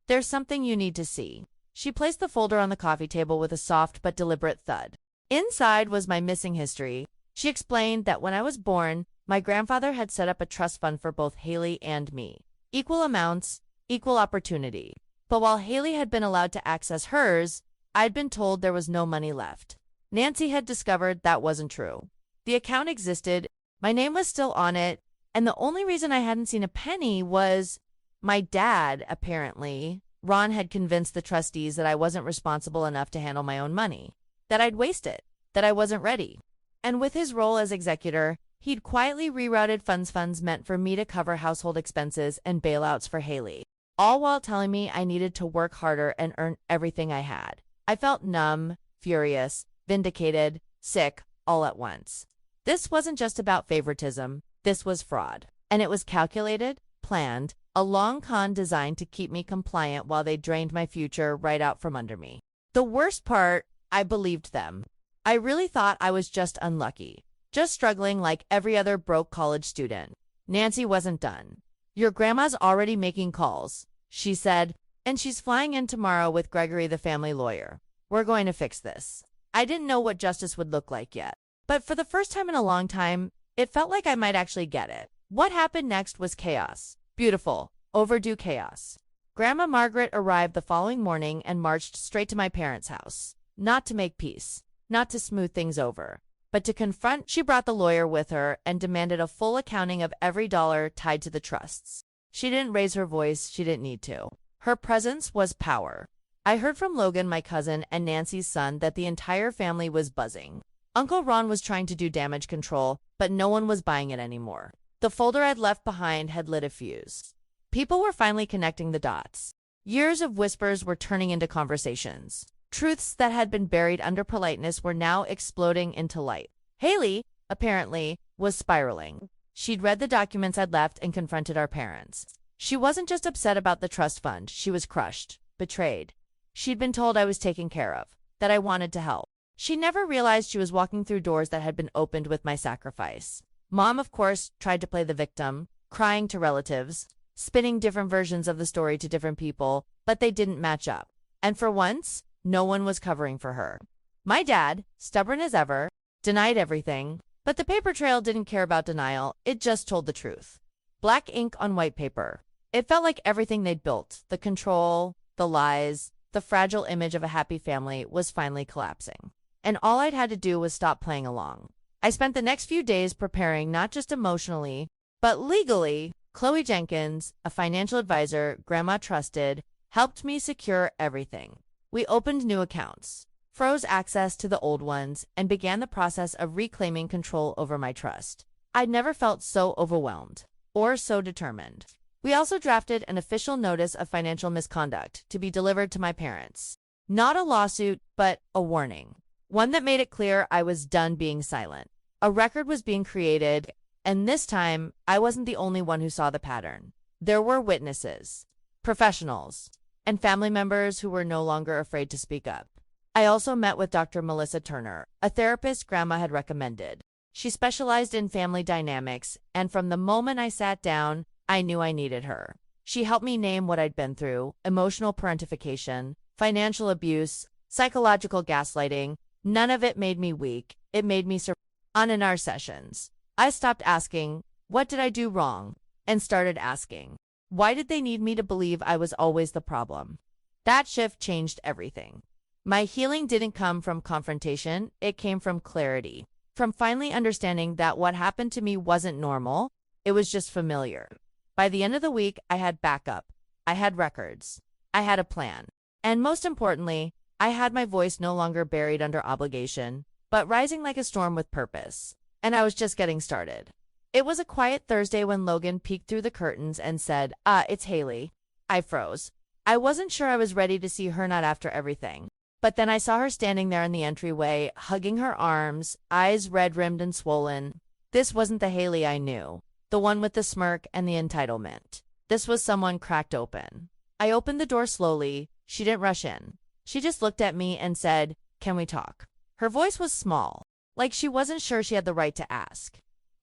there's something you need to see." She placed the folder on the coffee table with a soft but deliberate thud. Inside was my missing history. She explained that when I was born, my grandfather had set up a trust fund for both Haley and me. Equal amounts, equal opportunity. But while Haley had been allowed to access hers, I'd been told there was no money left. Nancy had discovered that wasn't true. The account existed, my name was still on it, and the only reason I hadn't seen a penny was my dad, apparently. Ron had convinced the trustees that I wasn't responsible enough to handle my own money, that I'd waste it, that I wasn't ready. And with his role as executor, he'd quietly rerouted funds meant for me to cover household expenses and bailouts for Haley, all while telling me I needed to work harder and earn everything I had. I felt numb, furious, vindicated, sick, all at once. This wasn't just about favoritism, this was fraud. And it was calculated, planned, a long con designed to keep me compliant while they drained my future right out from under me. The worst part, I believed them. I really thought I was just unlucky, just struggling like every other broke college student. Nancy wasn't done. Your grandma's already making calls, she said, and she's flying in tomorrow with Gregory, the family lawyer. We're going to fix this. I didn't know what justice would look like yet, but for the first time in a long time, it felt like I might actually get it. What happened next was chaos. Beautiful, overdue chaos. Grandma Margaret arrived the following morning and marched straight to my parents' house. Not to make peace, not to smooth things over, but to confront. She brought the lawyer with her and demanded a full accounting of every dollar tied to the trusts. She didn't raise her voice, she didn't need to. Her presence was power. I heard from Logan, my cousin, and Nancy's son that the entire family was buzzing. Uncle Ron was trying to do damage control, but no one was buying it anymore. The folder I'd left behind had lit a fuse. People were finally connecting the dots. Years of whispers were turning into conversations. Truths that had been buried under politeness were now exploding into light. Haley, apparently, was spiraling. She'd read the documents I'd left and confronted our parents. She wasn't just upset about the trust fund, she was crushed, betrayed. She'd been told I was taken care of, that I wanted to help. She never realized she was walking through doors that had been opened with my sacrifice. Mom, of course, tried to play the victim, crying to relatives, spinning different versions of the story to different people, but they didn't match up. And for once, no one was covering for her. My dad, stubborn as ever, denied everything, but the paper trail didn't care about denial, it just told the truth. Black ink on white paper. It felt like everything they'd built, the control, the lies, the fragile image of a happy family, was finally collapsing. And all I'd had to do was stop playing along. I spent the next few days preparing, not just emotionally, but legally. Chloe Jenkins, a financial advisor Grandma trusted, helped me secure everything. We opened new accounts, froze access to the old ones, and began the process of reclaiming control over my trust. I'd never felt so overwhelmed or so determined. We also drafted an official notice of financial misconduct to be delivered to my parents. Not a lawsuit, but a warning. One that made it clear I was done being silent. A record was being created, and this time, I wasn't the only one who saw the pattern. There were witnesses, professionals, and family members who were no longer afraid to speak up. I also met with Dr. Melissa Turner, a therapist Grandma had recommended. She specialized in family dynamics, and from the moment I sat down, I knew I needed her. She helped me name what I'd been through: emotional parentification, financial abuse, psychological gaslighting. None of it made me weak, it made me survive. In our sessions, I stopped asking, what did I do wrong? And started asking, why did they need me to believe I was always the problem? That shift changed everything. My healing didn't come from confrontation, it came from clarity. From finally understanding that what happened to me wasn't normal, it was just familiar. By the end of the week, I had backup. I had records. I had a plan. And most importantly, I had my voice no longer buried under obligation, but rising like a storm with purpose. And I was just getting started. It was a quiet Thursday when Logan peeked through the curtains and said, it's Haley. I froze. I wasn't sure I was ready to see her, not after everything. But then I saw her standing there in the entryway, hugging her arms, eyes red-rimmed and swollen. This wasn't the Haley I knew, the one with the smirk and the entitlement. This was someone cracked open. I opened the door slowly. She didn't rush in. She just looked at me and said, "Can we talk?" Her voice was small, like she wasn't sure she had the right to ask.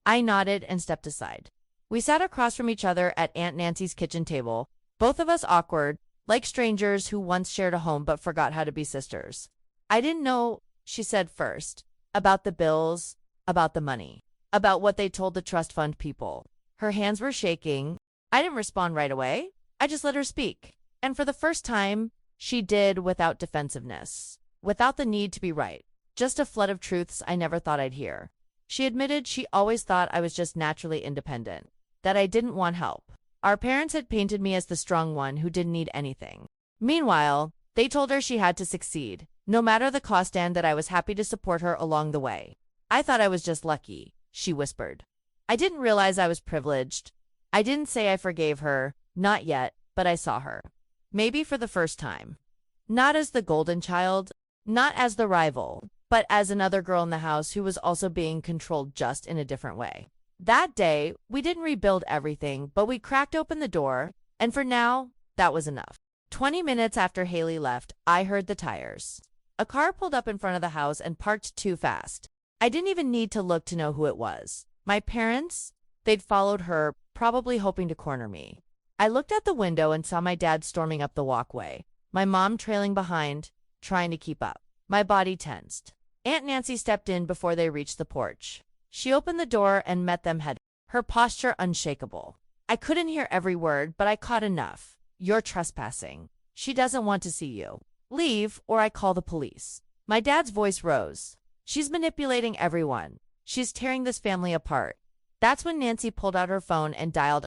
I nodded and stepped aside. We sat across from each other at Aunt Nancy's kitchen table, both of us awkward, like strangers who once shared a home but forgot how to be sisters. "I didn't know," she said first, "about the bills, about the money, about what they told the trust fund people." Her hands were shaking. I didn't respond right away. I just let her speak. And for the first time, she did without defensiveness, without the need to be right. Just a flood of truths I never thought I'd hear. She admitted she always thought I was just naturally independent, that I didn't want help. Our parents had painted me as the strong one who didn't need anything. Meanwhile, they told her she had to succeed, no matter the cost, and that I was happy to support her along the way. "I thought I was just lucky," she whispered. "I didn't realize I was privileged." I didn't say I forgave her, not yet, but I saw her. Maybe for the first time. Not as the golden child, not as the rival, but as another girl in the house who was also being controlled, just in a different way. That day, we didn't rebuild everything, but we cracked open the door, and for now, that was enough. 20 minutes after Haley left, I heard the tires. A car pulled up in front of the house and parked too fast. I didn't even need to look to know who it was. My parents, they'd followed her probably hoping to corner me. I looked out the window and saw my dad storming up the walkway, my mom trailing behind, trying to keep up. My body tensed. Aunt Nancy stepped in before they reached the porch. She opened the door and met them head, her posture unshakable. I couldn't hear every word, but I caught enough. You're trespassing. She doesn't want to see you. Leave, or I call the police. My dad's voice rose. She's manipulating everyone. She's tearing this family apart. That's when Nancy pulled out her phone and dialed.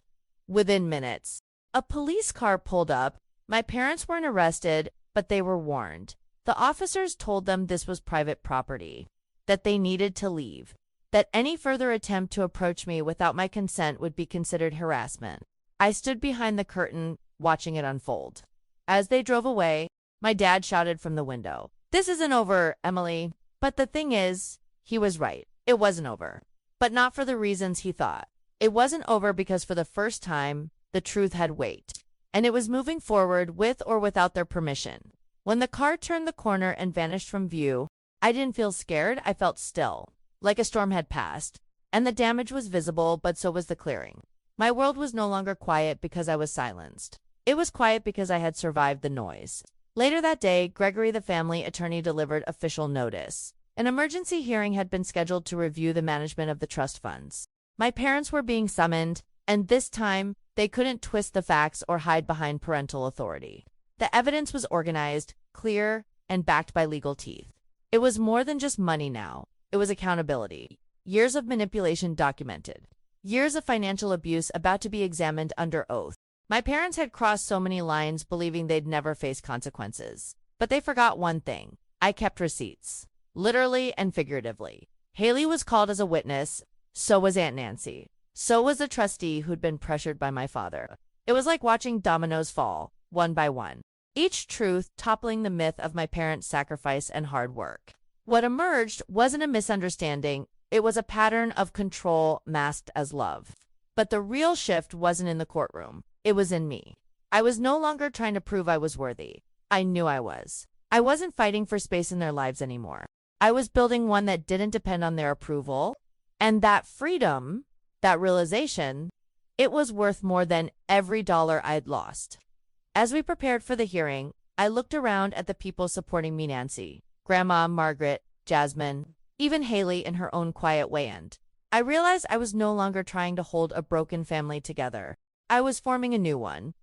Within minutes, a police car pulled up. My parents weren't arrested, but they were warned. The officers told them this was private property, that they needed to leave, that any further attempt to approach me without my consent would be considered harassment. I stood behind the curtain, watching it unfold. As they drove away, my dad shouted from the window, "This isn't over, Emily." But the thing is, he was right. It wasn't over. But not for the reasons he thought. It wasn't over because for the first time, the truth had weight. And it was moving forward with or without their permission. When the car turned the corner and vanished from view, I didn't feel scared, I felt still, like a storm had passed. And the damage was visible, but so was the clearing. My world was no longer quiet because I was silenced. It was quiet because I had survived the noise. Later that day, Gregory, the family attorney, delivered official notice. An emergency hearing had been scheduled to review the management of the trust funds. My parents were being summoned, and this time, they couldn't twist the facts or hide behind parental authority. The evidence was organized, clear, and backed by legal teeth. It was more than just money now. It was accountability. Years of manipulation documented. Years of financial abuse about to be examined under oath. My parents had crossed so many lines believing they'd never face consequences. But they forgot one thing. I kept receipts. Literally and figuratively. Haley was called as a witness. So was Aunt Nancy. So was the trustee who'd been pressured by my father. It was like watching dominoes fall, one by one. Each truth toppling the myth of my parents' sacrifice and hard work. What emerged wasn't a misunderstanding. It was a pattern of control masked as love. But the real shift wasn't in the courtroom. It was in me. I was no longer trying to prove I was worthy. I knew I was. I wasn't fighting for space in their lives anymore. I was building one that didn't depend on their approval. And that freedom, that realization, it was worth more than every dollar I'd lost. As we prepared for the hearing, I looked around at the people supporting me: Nancy, Grandma, Margaret, Jasmine, even Haley in her own quiet way. And I realized I was no longer trying to hold a broken family together. I was forming a new one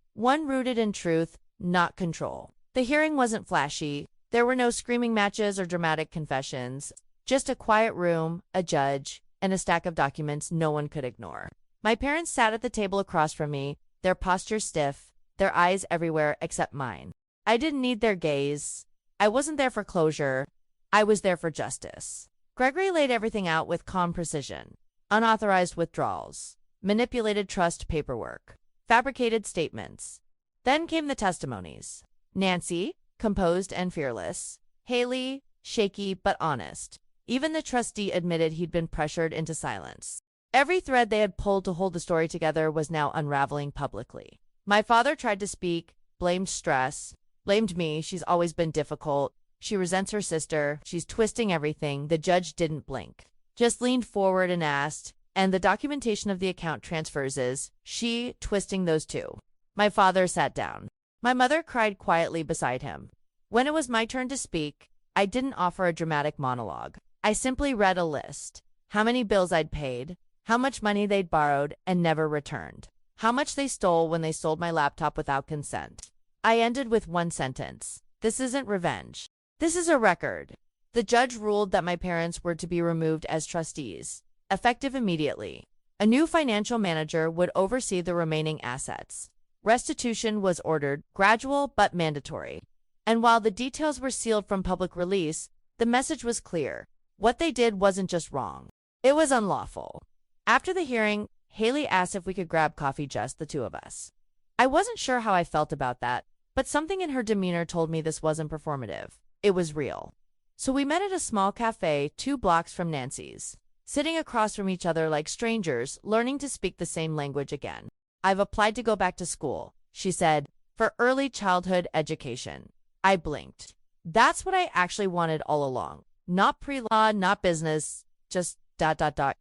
rooted in truth, not control. The hearing wasn't flashy. There were no screaming matches or dramatic confessions, just a quiet room, a judge, and a stack of documents no one could ignore. My parents sat at the table across from me, their posture stiff, their eyes everywhere except mine. I didn't need their gaze. I wasn't there for closure. I was there for justice. Gregory laid everything out with calm precision. Unauthorized withdrawals, manipulated trust paperwork, fabricated statements. Then came the testimonies. Nancy, composed and fearless. Haley, shaky but honest. Even the trustee admitted he'd been pressured into silence. Every thread they had pulled to hold the story together was now unraveling publicly. My father tried to speak, blamed stress, blamed me. She's always been difficult. She resents her sister. She's twisting everything. The judge didn't blink. Just leaned forward and asked, "And the documentation of the account transfers is she twisting those too?" My father sat down. My mother cried quietly beside him. When it was my turn to speak, I didn't offer a dramatic monologue. I simply read a list. How many bills I'd paid, how much money they'd borrowed and never returned, how much they stole when they sold my laptop without consent. I ended with one sentence. This isn't revenge. This is a record. The judge ruled that my parents were to be removed as trustees, effective immediately. A new financial manager would oversee the remaining assets. Restitution was ordered, gradual but mandatory. And while the details were sealed from public release, the message was clear. What they did wasn't just wrong. It was unlawful. After the hearing, Haley asked if we could grab coffee, just the two of us. I wasn't sure how I felt about that, but something in her demeanor told me this wasn't performative. It was real. So we met at a small cafe 2 blocks from Nancy's, sitting across from each other like strangers, learning to speak the same language again. "I've applied to go back to school," she said, "for early childhood education." I blinked. That's what I actually wanted all along. Not pre-law, not business, just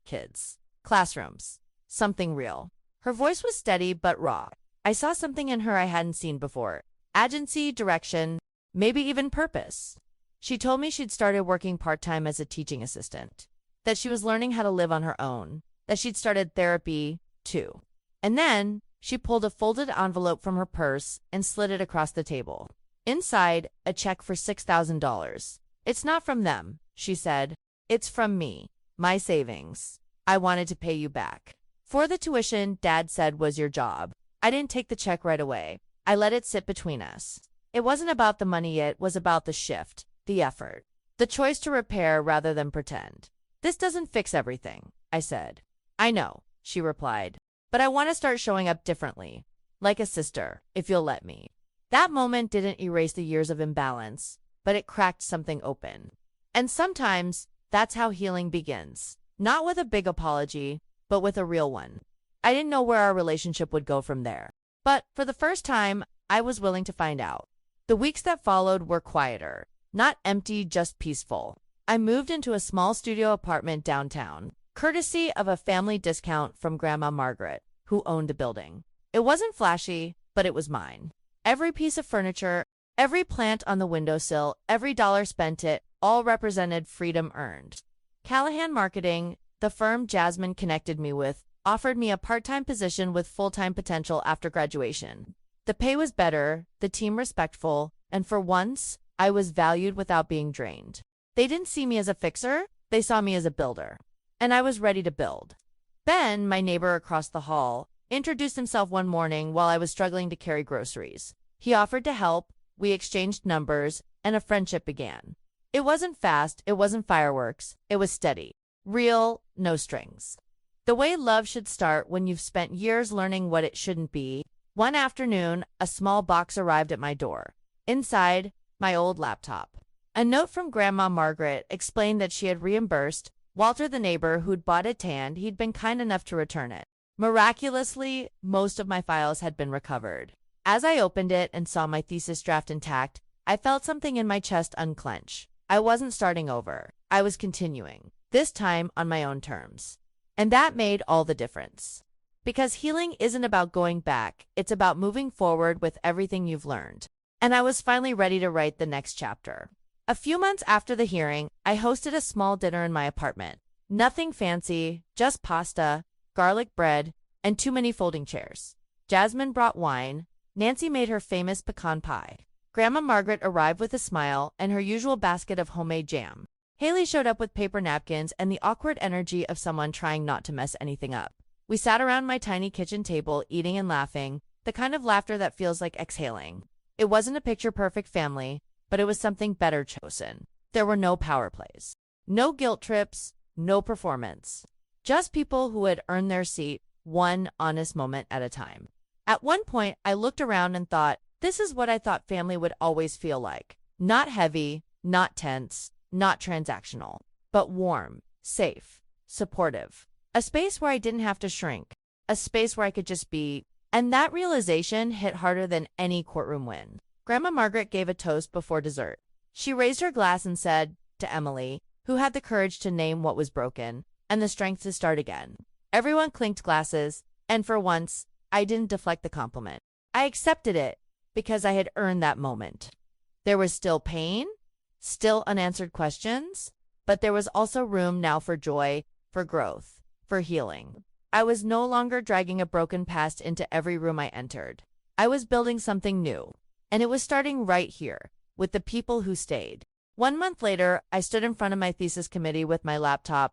kids. Classrooms. Something real. Her voice was steady but raw. I saw something in her I hadn't seen before. Agency, direction, maybe even purpose. She told me she'd started working part-time as a teaching assistant, that she was learning how to live on her own, that she'd started therapy, too. And then she pulled a folded envelope from her purse and slid it across the table. Inside, a check for $6,000. It's not from them, she said. It's from me, my savings. I wanted to pay you back. For the tuition, Dad said was your job. I didn't take the check right away. I let it sit between us. It wasn't about the money, it was about the shift, the effort, the choice to repair rather than pretend. This doesn't fix everything, I said. I know, she replied, but I want to start showing up differently, like a sister, if you'll let me. That moment didn't erase the years of imbalance, but it cracked something open. And sometimes that's how healing begins, not with a big apology, but with a real one. I didn't know where our relationship would go from there, but for the first time, I was willing to find out. The weeks that followed were quieter, not empty, just peaceful. I moved into a small studio apartment downtown, courtesy of a family discount from Grandma Margaret, who owned the building. It wasn't flashy, but it was mine. Every piece of furniture, every plant on the windowsill, every dollar spent, it all represented freedom earned. Callahan Marketing, the firm Jasmine connected me with, offered me a part-time position with full-time potential after graduation. The pay was better, the team respectful, and for once, I was valued without being drained. They didn't see me as a fixer, they saw me as a builder. And I was ready to build. Ben, my neighbor across the hall, introduced himself one morning while I was struggling to carry groceries. He offered to help, we exchanged numbers, and a friendship began. It wasn't fast, it wasn't fireworks, it was steady. Real, no strings. The way love should start when you've spent years learning what it shouldn't be. One afternoon, a small box arrived at my door. Inside, my old laptop. A note from Grandma Margaret explained that she had reimbursed Walter, the neighbor who'd bought it, and he'd been kind enough to return it. Miraculously, most of my files had been recovered. As I opened it and saw my thesis draft intact, I felt something in my chest unclench. I wasn't starting over. I was continuing, this time on my own terms. And that made all the difference. Because healing isn't about going back, it's about moving forward with everything you've learned. And I was finally ready to write the next chapter. A few months after the hearing, I hosted a small dinner in my apartment. Nothing fancy, just pasta, garlic bread, and too many folding chairs. Jasmine brought wine. Nancy made her famous pecan pie. Grandma Margaret arrived with a smile and her usual basket of homemade jam. Haley showed up with paper napkins and the awkward energy of someone trying not to mess anything up. We sat around my tiny kitchen table, eating and laughing, the kind of laughter that feels like exhaling. It wasn't a picture-perfect family, but it was something better chosen. There were no power plays, no guilt trips, no performance. Just people who had earned their seat, one honest moment at a time. At one point, I looked around and thought, this is what I thought family would always feel like. Not heavy, not tense, not transactional, but warm, safe, supportive. A space where I didn't have to shrink, a space where I could just be. And that realization hit harder than any courtroom win. Grandma Margaret gave a toast before dessert. She raised her glass and said, to Emily, who had the courage to name what was broken, and the strength to start again. Everyone clinked glasses, and for once, I didn't deflect the compliment. I accepted it, because I had earned that moment. There was still pain, still unanswered questions, but there was also room now for joy, for growth, for healing. I was no longer dragging a broken past into every room I entered. I was building something new, and it was starting right here, with the people who stayed. 1 month later, I stood in front of my thesis committee with my laptop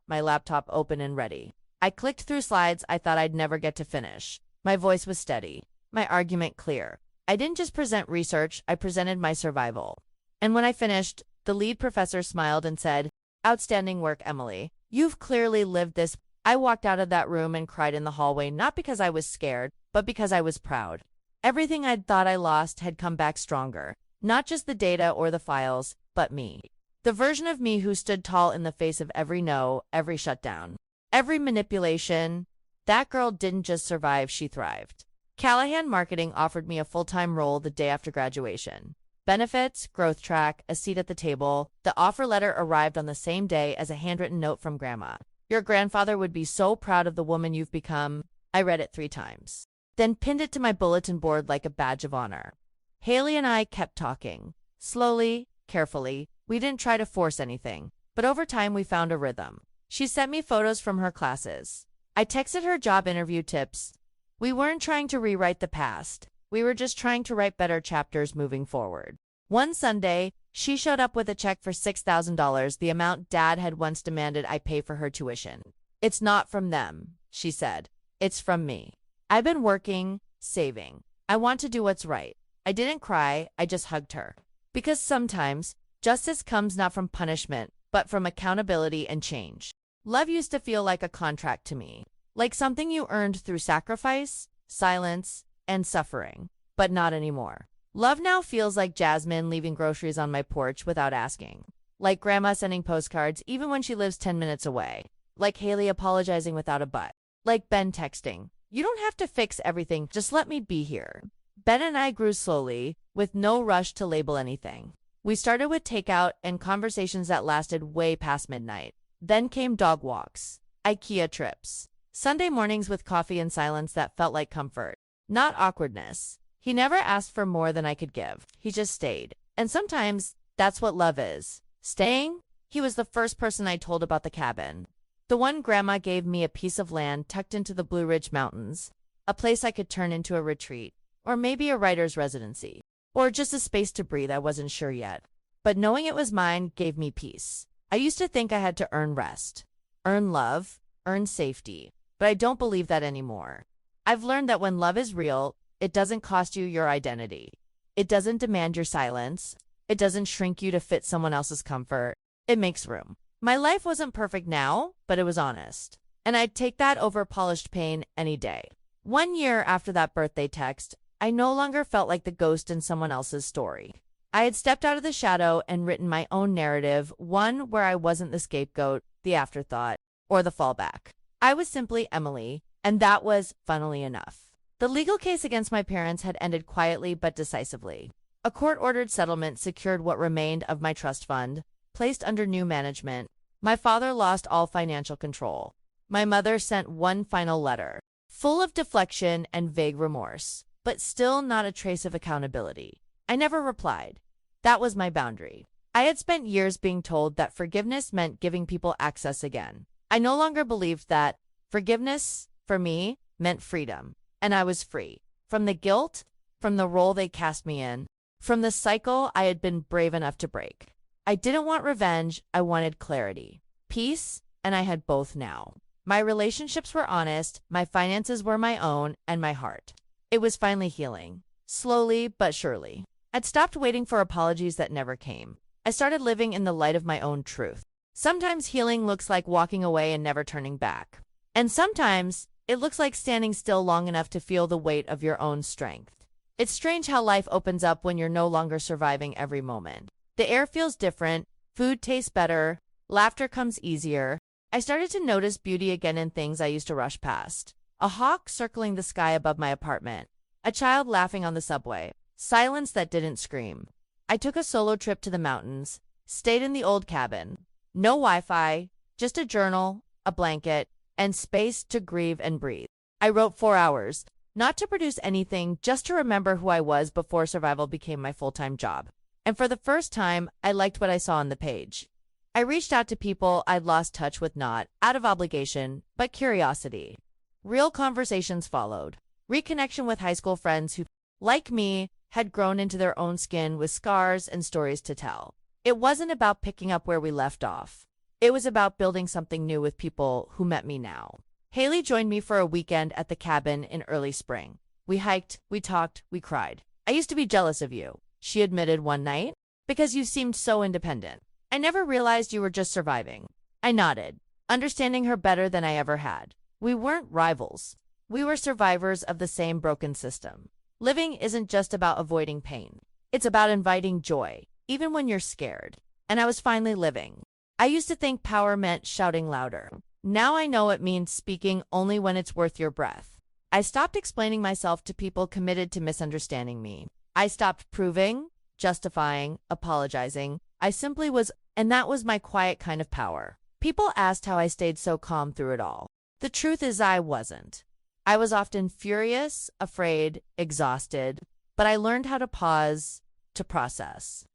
open and ready. I clicked through slides I thought I'd never get to finish. My voice was steady, my argument clear. I didn't just present research, I presented my survival. And when I finished, the lead professor smiled and said, "Outstanding work, Emily. You've clearly lived this." I walked out of that room and cried in the hallway, not because I was scared, but because I was proud. Everything I'd thought I lost had come back stronger. Not just the data or the files, but me. The version of me who stood tall in the face of every no, every shutdown, every manipulation. That girl didn't just survive, she thrived. Callahan Marketing offered me a full-time role the day after graduation. Benefits, growth track, a seat at the table. The offer letter arrived on the same day as a handwritten note from Grandma. "Your grandfather would be so proud of the woman you've become." I read it 3 times, then pinned it to my bulletin board like a badge of honor. Haley and I kept talking. Slowly, carefully. We didn't try to force anything, but over time we found a rhythm. She sent me photos from her classes. I texted her job interview tips. We weren't trying to rewrite the past. We were just trying to write better chapters moving forward. One Sunday, she showed up with a check for $6,000, the amount Dad had once demanded I pay for her tuition. "It's not from them," she said. "It's from me. I've been working, saving. I want to do what's right." I didn't cry, I just hugged her. Because sometimes, justice comes not from punishment, but from accountability and change. Love used to feel like a contract to me, like something you earned through sacrifice, silence, and suffering, but not anymore. Love now feels like Jasmine leaving groceries on my porch without asking, like Grandma sending postcards even when she lives 10 minutes away, like Haley apologizing without a but, like Ben texting, "You don't have to fix everything, just let me be here." Ben and I grew slowly, with no rush to label anything. We started with takeout and conversations that lasted way past midnight. Then came dog walks, IKEA trips, Sunday mornings with coffee and silence that felt like comfort, not awkwardness. He never asked for more than I could give. He just stayed. And sometimes that's what love is. Staying? He was the first person I told about the cabin. The one Grandma gave me, a piece of land tucked into the Blue Ridge Mountains, a place I could turn into a retreat, or maybe a writer's residency, or just a space to breathe. I wasn't sure yet. But knowing it was mine gave me peace. I used to think I had to earn rest, earn love, earn safety, but I don't believe that anymore. I've learned that when love is real, it doesn't cost you your identity. It doesn't demand your silence. It doesn't shrink you to fit someone else's comfort. It makes room. My life wasn't perfect now, but it was honest. And I'd take that over polished pain any day. 1 year after that birthday text, I no longer felt like the ghost in someone else's story. I had stepped out of the shadow and written my own narrative, one where I wasn't the scapegoat, the afterthought, or the fallback. I was simply Emily, and that was, funnily enough. The legal case against my parents had ended quietly but decisively. A court-ordered settlement secured what remained of my trust fund, placed under new management. My father lost all financial control. My mother sent one final letter, full of deflection and vague remorse, but still not a trace of accountability. I never replied. That was my boundary. I had spent years being told that forgiveness meant giving people access again. I no longer believed that. Forgiveness, for me, meant freedom. And I was free. From the guilt, from the role they cast me in, from the cycle I had been brave enough to break. I didn't want revenge, I wanted clarity. Peace, and I had both now. My relationships were honest, my finances were my own, and my heart. It was finally healing. Slowly but surely. I'd stopped waiting for apologies that never came. I started living in the light of my own truth. Sometimes healing looks like walking away and never turning back. And sometimes it looks like standing still long enough to feel the weight of your own strength. It's strange how life opens up when you're no longer surviving every moment. The air feels different, food tastes better, laughter comes easier. I started to notice beauty again in things I used to rush past. A hawk circling the sky above my apartment, a child laughing on the subway, silence that didn't scream. I took a solo trip to the mountains, stayed in the old cabin. No Wi-Fi, just a journal, a blanket, and space to grieve and breathe. I wrote 4 hours, not to produce anything, just to remember who I was before survival became my full-time job. And for the first time, I liked what I saw on the page. I reached out to people I'd lost touch with, not out of obligation, but curiosity. Real conversations followed. Reconnection with high school friends who, like me, had grown into their own skin with scars and stories to tell. It wasn't about picking up where we left off. It was about building something new with people who met me now. Haley joined me for a weekend at the cabin in early spring. We hiked, we talked, we cried. "I used to be jealous of you," she admitted one night, "because you seemed so independent. I never realized you were just surviving." I nodded, understanding her better than I ever had. We weren't rivals. We were survivors of the same broken system. Living isn't just about avoiding pain. It's about inviting joy, even when you're scared. And I was finally living. I used to think power meant shouting louder. Now I know it means speaking only when it's worth your breath. I stopped explaining myself to people committed to misunderstanding me. I stopped proving, justifying, apologizing. I simply was, and that was my quiet kind of power. People asked how I stayed so calm through it all. The truth is I wasn't. I was often furious, afraid, exhausted, but I learned how to pause, to process,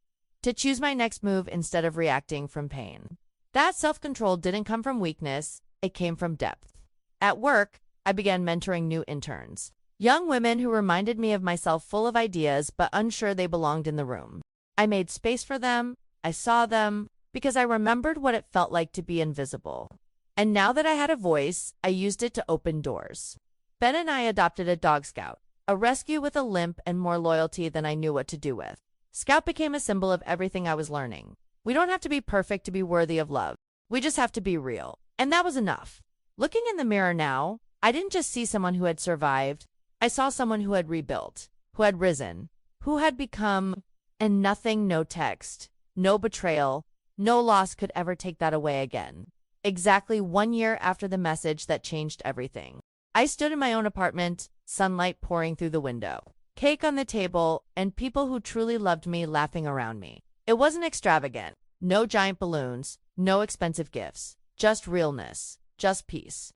to choose my next move instead of reacting from pain. That self-control didn't come from weakness, it came from depth. At work, I began mentoring new interns, young women who reminded me of myself, full of ideas but unsure they belonged in the room. I made space for them, I saw them, because I remembered what it felt like to be invisible. And now that I had a voice, I used it to open doors. Ben and I adopted a dog Scout, a rescue with a limp and more loyalty than I knew what to do with. Scout became a symbol of everything I was learning. We don't have to be perfect to be worthy of love. We just have to be real. And that was enough. Looking in the mirror now, I didn't just see someone who had survived. I saw someone who had rebuilt, who had risen, who had become, and nothing, no text, no betrayal, no loss could ever take that away again. Exactly 1 year after the message that changed everything, I stood in my own apartment, sunlight pouring through the window, cake on the table, and people who truly loved me laughing around me. It wasn't extravagant, no giant balloons, no expensive gifts, just realness, just peace.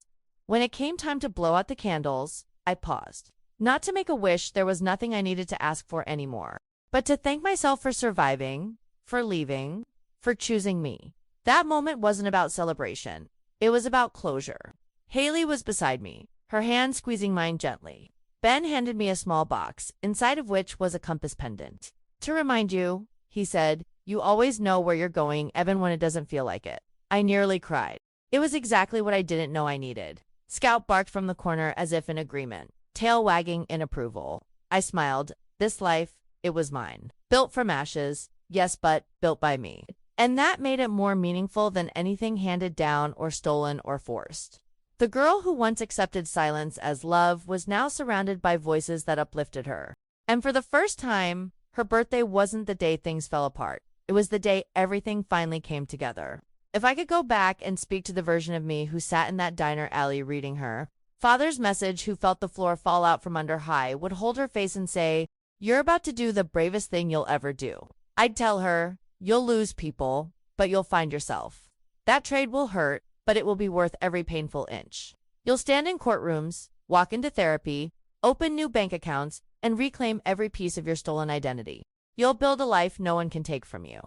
When it came time to blow out the candles, I paused. Not to make a wish, there was nothing I needed to ask for anymore, but to thank myself for surviving, for leaving, for choosing me. That moment wasn't about celebration. It was about closure. Haley was beside me, her hand squeezing mine gently. Ben handed me a small box, inside of which was a compass pendant. To remind you, he said, you always know where you're going, even when it doesn't feel like it. I nearly cried. It was exactly what I didn't know I needed. Scout barked from the corner as if in agreement, tail wagging in approval. I smiled. This life, it was mine. Built from ashes, yes, but built by me. And that made it more meaningful than anything handed down or stolen or forced. The girl who once accepted silence as love was now surrounded by voices that uplifted her. And for the first time, her birthday wasn't the day things fell apart. It was the day everything finally came together. If I could go back and speak to the version of me who sat in that diner alley reading her father's message, who felt the floor fall out from under high, would hold her face and say, "You're about to do the bravest thing you'll ever do." I'd tell her, "You'll lose people, but you'll find yourself. That trade will hurt, but it will be worth every painful inch. You'll stand in courtrooms, walk into therapy, open new bank accounts, and reclaim every piece of your stolen identity. You'll build a life no one can take from you."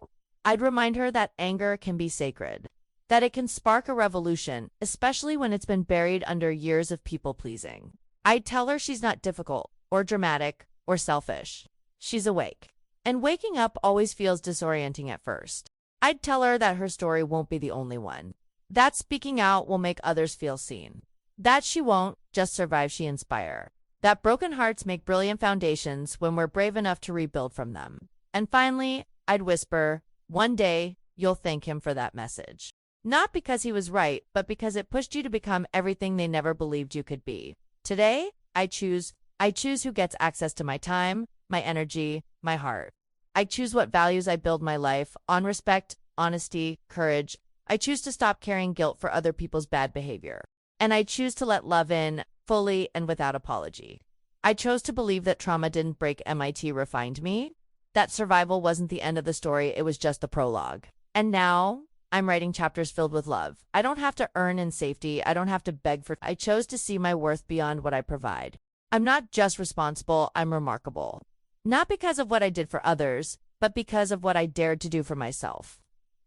I'd remind her that anger can be sacred, that it can spark a revolution, especially when it's been buried under years of people-pleasing. I'd tell her she's not difficult, or dramatic, or selfish. She's awake. And waking up always feels disorienting at first. I'd tell her that her story won't be the only one, that speaking out will make others feel seen, that she won't just survive, she inspire, that broken hearts make brilliant foundations when we're brave enough to rebuild from them. And finally, I'd whisper, one day, you'll thank him for that message. Not because he was right, but because it pushed you to become everything they never believed you could be. Today, I choose who gets access to my time, my energy, my heart. I choose what values I build my life on: respect, honesty, courage. I choose to stop carrying guilt for other people's bad behavior. And I choose to let love in, fully and without apology. I chose to believe that trauma didn't break MIT, refined me, that survival wasn't the end of the story, it was just the prologue. And now, I'm writing chapters filled with love. I don't have to earn in safety, I don't have to beg for. I chose to see my worth beyond what I provide. I'm not just responsible, I'm remarkable. Not because of what I did for others, but because of what I dared to do for myself.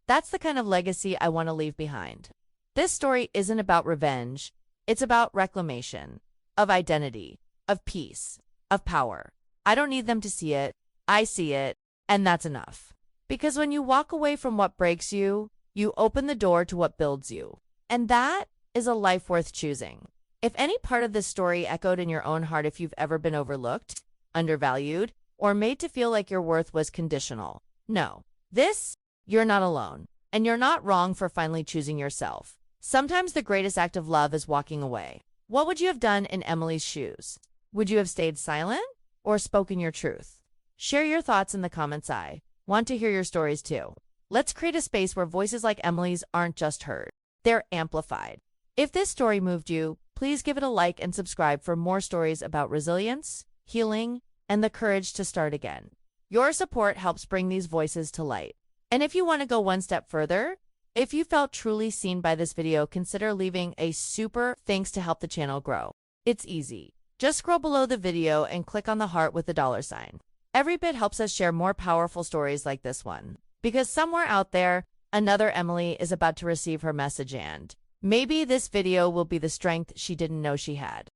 That's the kind of legacy I want to leave behind. This story isn't about revenge, it's about reclamation, of identity, of peace, of power. I don't need them to see it, I see it, and that's enough. Because when you walk away from what breaks you, you open the door to what builds you. And that is a life worth choosing. If any part of this story echoed in your own heart, if you've ever been overlooked, undervalued, or made to feel like your worth was conditional, know this: you're not alone, and you're not wrong for finally choosing yourself. Sometimes the greatest act of love is walking away. What would you have done in Emily's shoes? Would you have stayed silent or spoken your truth? Share your thoughts in the comments. I want to hear your stories too. Let's create a space where voices like Emily's aren't just heard, they're amplified. If this story moved you, please give it a like and subscribe for more stories about resilience, healing, and the courage to start again. Your support helps bring these voices to light. And if you want to go one step further, if you felt truly seen by this video, consider leaving a super thanks to help the channel grow. It's easy. Just scroll below the video and click on the heart with the $sign. Every bit helps us share more powerful stories like this one. Because somewhere out there, another Emily is about to receive her message, and maybe this video will be the strength she didn't know she had.